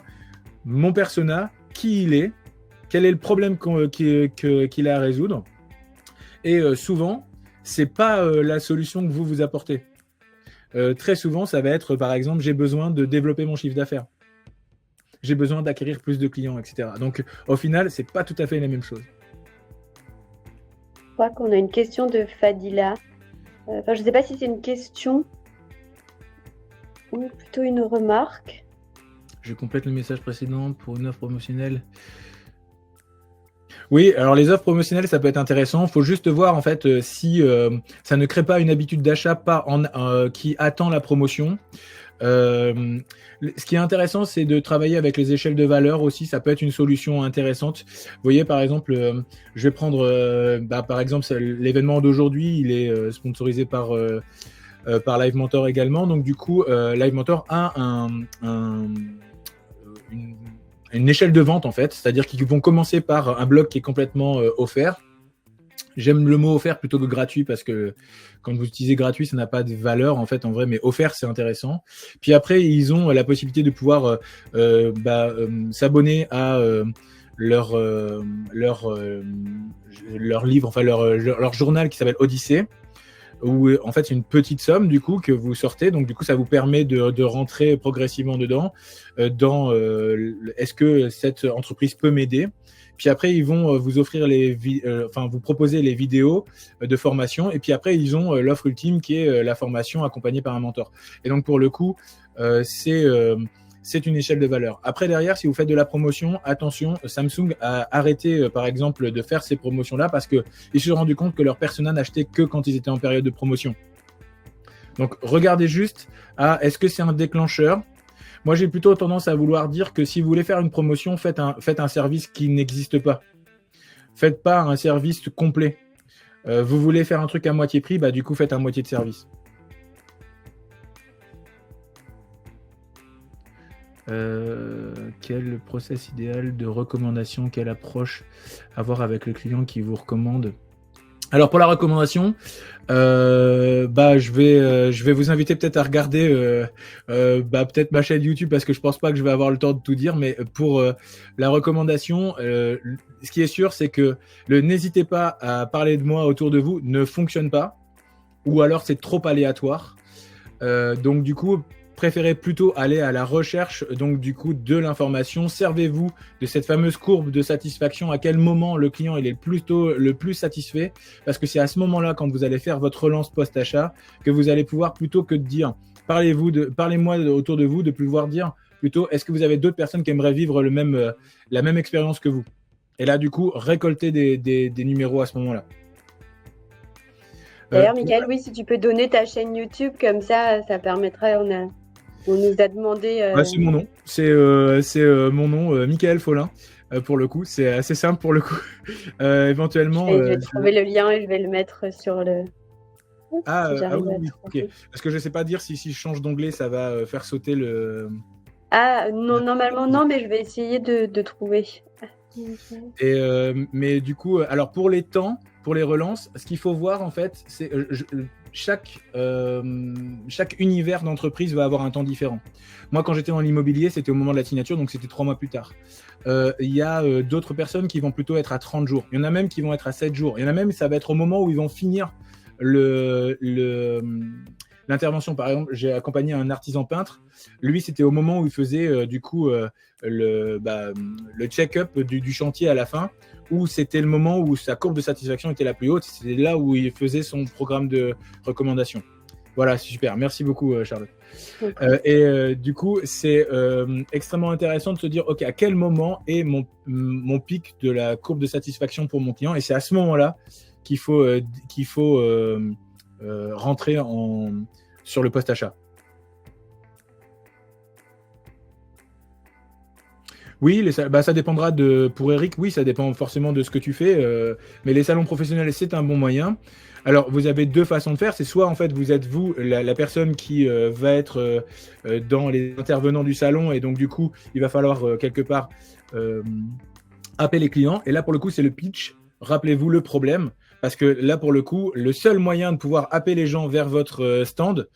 Speaker 2: mon persona, qui il est, quel est le problème qu'il a à résoudre. Et souvent, c'est pas la solution que vous apportez. Très souvent, ça va être, par exemple, j'ai besoin de développer mon chiffre d'affaires. J'ai besoin d'acquérir plus de clients, etc. Donc, au final, c'est pas tout à fait la même chose.
Speaker 1: Je crois qu'on a une question de Fadila. Enfin, je ne sais pas si c'est une question ou plutôt une remarque.
Speaker 2: Je complète le message précédent pour une offre promotionnelle. Oui, alors les offres promotionnelles, ça peut être intéressant. Il faut juste voir en fait si ça ne crée pas une habitude d'achat qui attend la promotion. Ce qui est intéressant, c'est de travailler avec les échelles de valeur aussi. Ça peut être une solution intéressante. Vous voyez, par exemple, je vais prendre, par exemple, l'événement d'aujourd'hui, il est sponsorisé par Live Mentor également. Donc, du coup, Live Mentor a une échelle de vente, en fait. C'est-à-dire qu'ils vont commencer par un bloc qui est complètement offert. J'aime le mot offert plutôt que gratuit parce que quand vous utilisez gratuit, ça n'a pas de valeur en fait en vrai, mais offert c'est intéressant. Puis après, ils ont la possibilité de pouvoir s'abonner à leur livre, enfin leur journal qui s'appelle Odyssée, où en fait c'est une petite somme du coup que vous sortez, donc du coup ça vous permet de rentrer progressivement dedans dans est-ce que cette entreprise peut m'aider. Puis après, ils vont vous offrir vous proposer les vidéos de formation. Et puis après, ils ont l'offre ultime qui est la formation accompagnée par un mentor. Et donc, pour le coup, c'est une échelle de valeur. Après, derrière, si vous faites de la promotion, attention, Samsung a arrêté, par exemple, de faire ces promotions-là parce qu'ils se sont rendus compte que leurs personas n'achetaient que quand ils étaient en période de promotion. Donc, regardez juste est-ce que c'est un déclencheur? Moi, j'ai plutôt tendance à vouloir dire que si vous voulez faire une promotion, faites un service qui n'existe pas. Faites pas un service complet. Vous voulez faire un truc à moitié prix, bah du coup, faites à moitié de service. Quel process idéal de recommandation, quelle approche avoir avec le client qui vous recommande? Alors pour la recommandation, je vais vous inviter peut-être à regarder peut-être ma chaîne YouTube parce que je pense pas que je vais avoir le temps de tout dire, mais pour la recommandation, ce qui est sûr, c'est que n'hésitez pas à parler de moi autour de vous ne fonctionne pas, ou alors c'est trop aléatoire. Donc du coup, préférez plutôt aller à la recherche donc du coup de l'information. Servez-vous de cette fameuse courbe de satisfaction. À quel moment le client il est le plus satisfait, parce que c'est à ce moment-là, quand vous allez faire votre relance post-achat, que vous allez pouvoir, plutôt que de dire parlez-moi autour de vous, de pouvoir dire plutôt est-ce que vous avez d'autres personnes qui aimeraient vivre la même expérience que vous. Et là du coup récolter des numéros à ce moment-là.
Speaker 1: D'ailleurs, Michael, oui, si tu peux donner ta chaîne YouTube, comme ça permettrait, on nous a demandé…
Speaker 2: C'est mon nom, c'est mon nom, Michael Follin, pour le coup, c'est assez simple pour le coup. Éventuellement…
Speaker 1: Je vais trouver le lien et je vais le mettre sur le…
Speaker 2: oui, ok. Parce que je ne sais pas dire si je change d'onglet, ça va faire sauter le…
Speaker 1: Ah, non, normalement non, mais je vais essayer de trouver.
Speaker 2: Mais du coup, alors pour les temps, pour les relances, ce qu'il faut voir en fait, c'est chaque univers d'entreprise va avoir un temps différent. Moi, quand j'étais dans l'immobilier, c'était au moment de la signature, donc c'était 3 mois plus tard. Il y a d'autres personnes qui vont plutôt être à 30 jours. Il y en a même qui vont être à 7 jours. Il y en a même, ça va être au moment où ils vont finir l'intervention. Par exemple, j'ai accompagné un artisan peintre. Lui, c'était au moment où il faisait le check-up du chantier à la fin, où c'était le moment où sa courbe de satisfaction était la plus haute. C'était là où il faisait son programme de recommandation. Voilà, c'est super. Merci beaucoup, Charlotte. Du coup, c'est extrêmement intéressant de se dire, OK, à quel moment est mon pic de la courbe de satisfaction pour mon client? Et c'est à ce moment-là qu'il faut rentrer sur le post-achat. Oui, ça dépendra pour Eric, oui, ça dépend forcément de ce que tu fais, mais les salons professionnels, c'est un bon moyen. Alors, vous avez deux façons de faire. C'est soit, en fait, vous êtes la personne qui va être dans les intervenants du salon, et donc, du coup, il va falloir quelque part appeler les clients. Et là, pour le coup, c'est le pitch. Rappelez-vous le problème, parce que là, pour le coup, le seul moyen de pouvoir appeler les gens vers votre stand,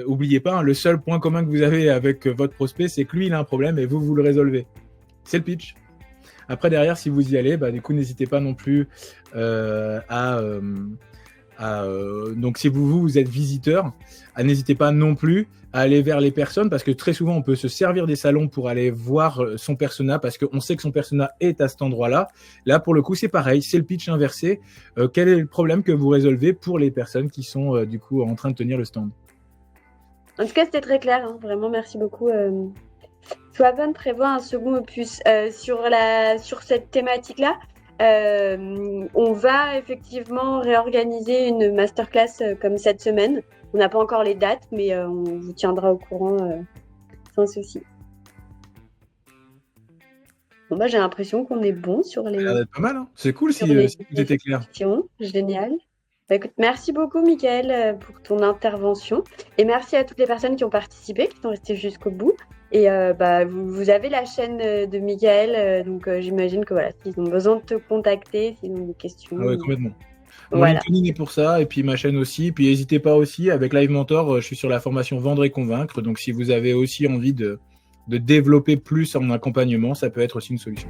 Speaker 2: oubliez pas, hein, le seul point commun que vous avez avec votre prospect, c'est que lui, il a un problème et vous le résolvez. C'est le pitch. Après, derrière, si vous y allez, du coup, n'hésitez pas non plus donc, si vous êtes visiteur, n'hésitez pas non plus à aller vers les personnes, parce que très souvent, on peut se servir des salons pour aller voir son persona, parce qu'on sait que son persona est à cet endroit-là. Là, pour le coup, c'est pareil, c'est le pitch inversé. Quel est le problème que vous résolvez pour les personnes qui sont du coup en train de tenir le stand?
Speaker 1: En tout cas, c'était très clair, hein. Vraiment, merci beaucoup. Swaven prévoit un second opus sur cette thématique-là. On va effectivement réorganiser une masterclass comme cette semaine. On n'a pas encore les dates, mais on vous tiendra au courant sans souci. Bon, j'ai l'impression qu'on est bon sur les.
Speaker 2: Ça a l'air d'être pas mal, hein. C'est cool si tout était clair.
Speaker 1: Génial. Écoute, merci beaucoup, Mickaël, pour ton intervention. Et merci à toutes les personnes qui ont participé, qui sont restées jusqu'au bout. Et vous avez la chaîne de Mickaël, donc j'imagine que voilà, s'ils ont besoin de te contacter, s'ils ont des questions.
Speaker 2: Ah ouais, complètement. Mon
Speaker 1: Voilà.
Speaker 2: LinkedIn est pour ça, et puis ma chaîne aussi. Puis n'hésitez pas aussi, avec Live Mentor, je suis sur la formation Vendre et Convaincre. Donc si vous avez aussi envie de développer plus en accompagnement, ça peut être aussi une solution.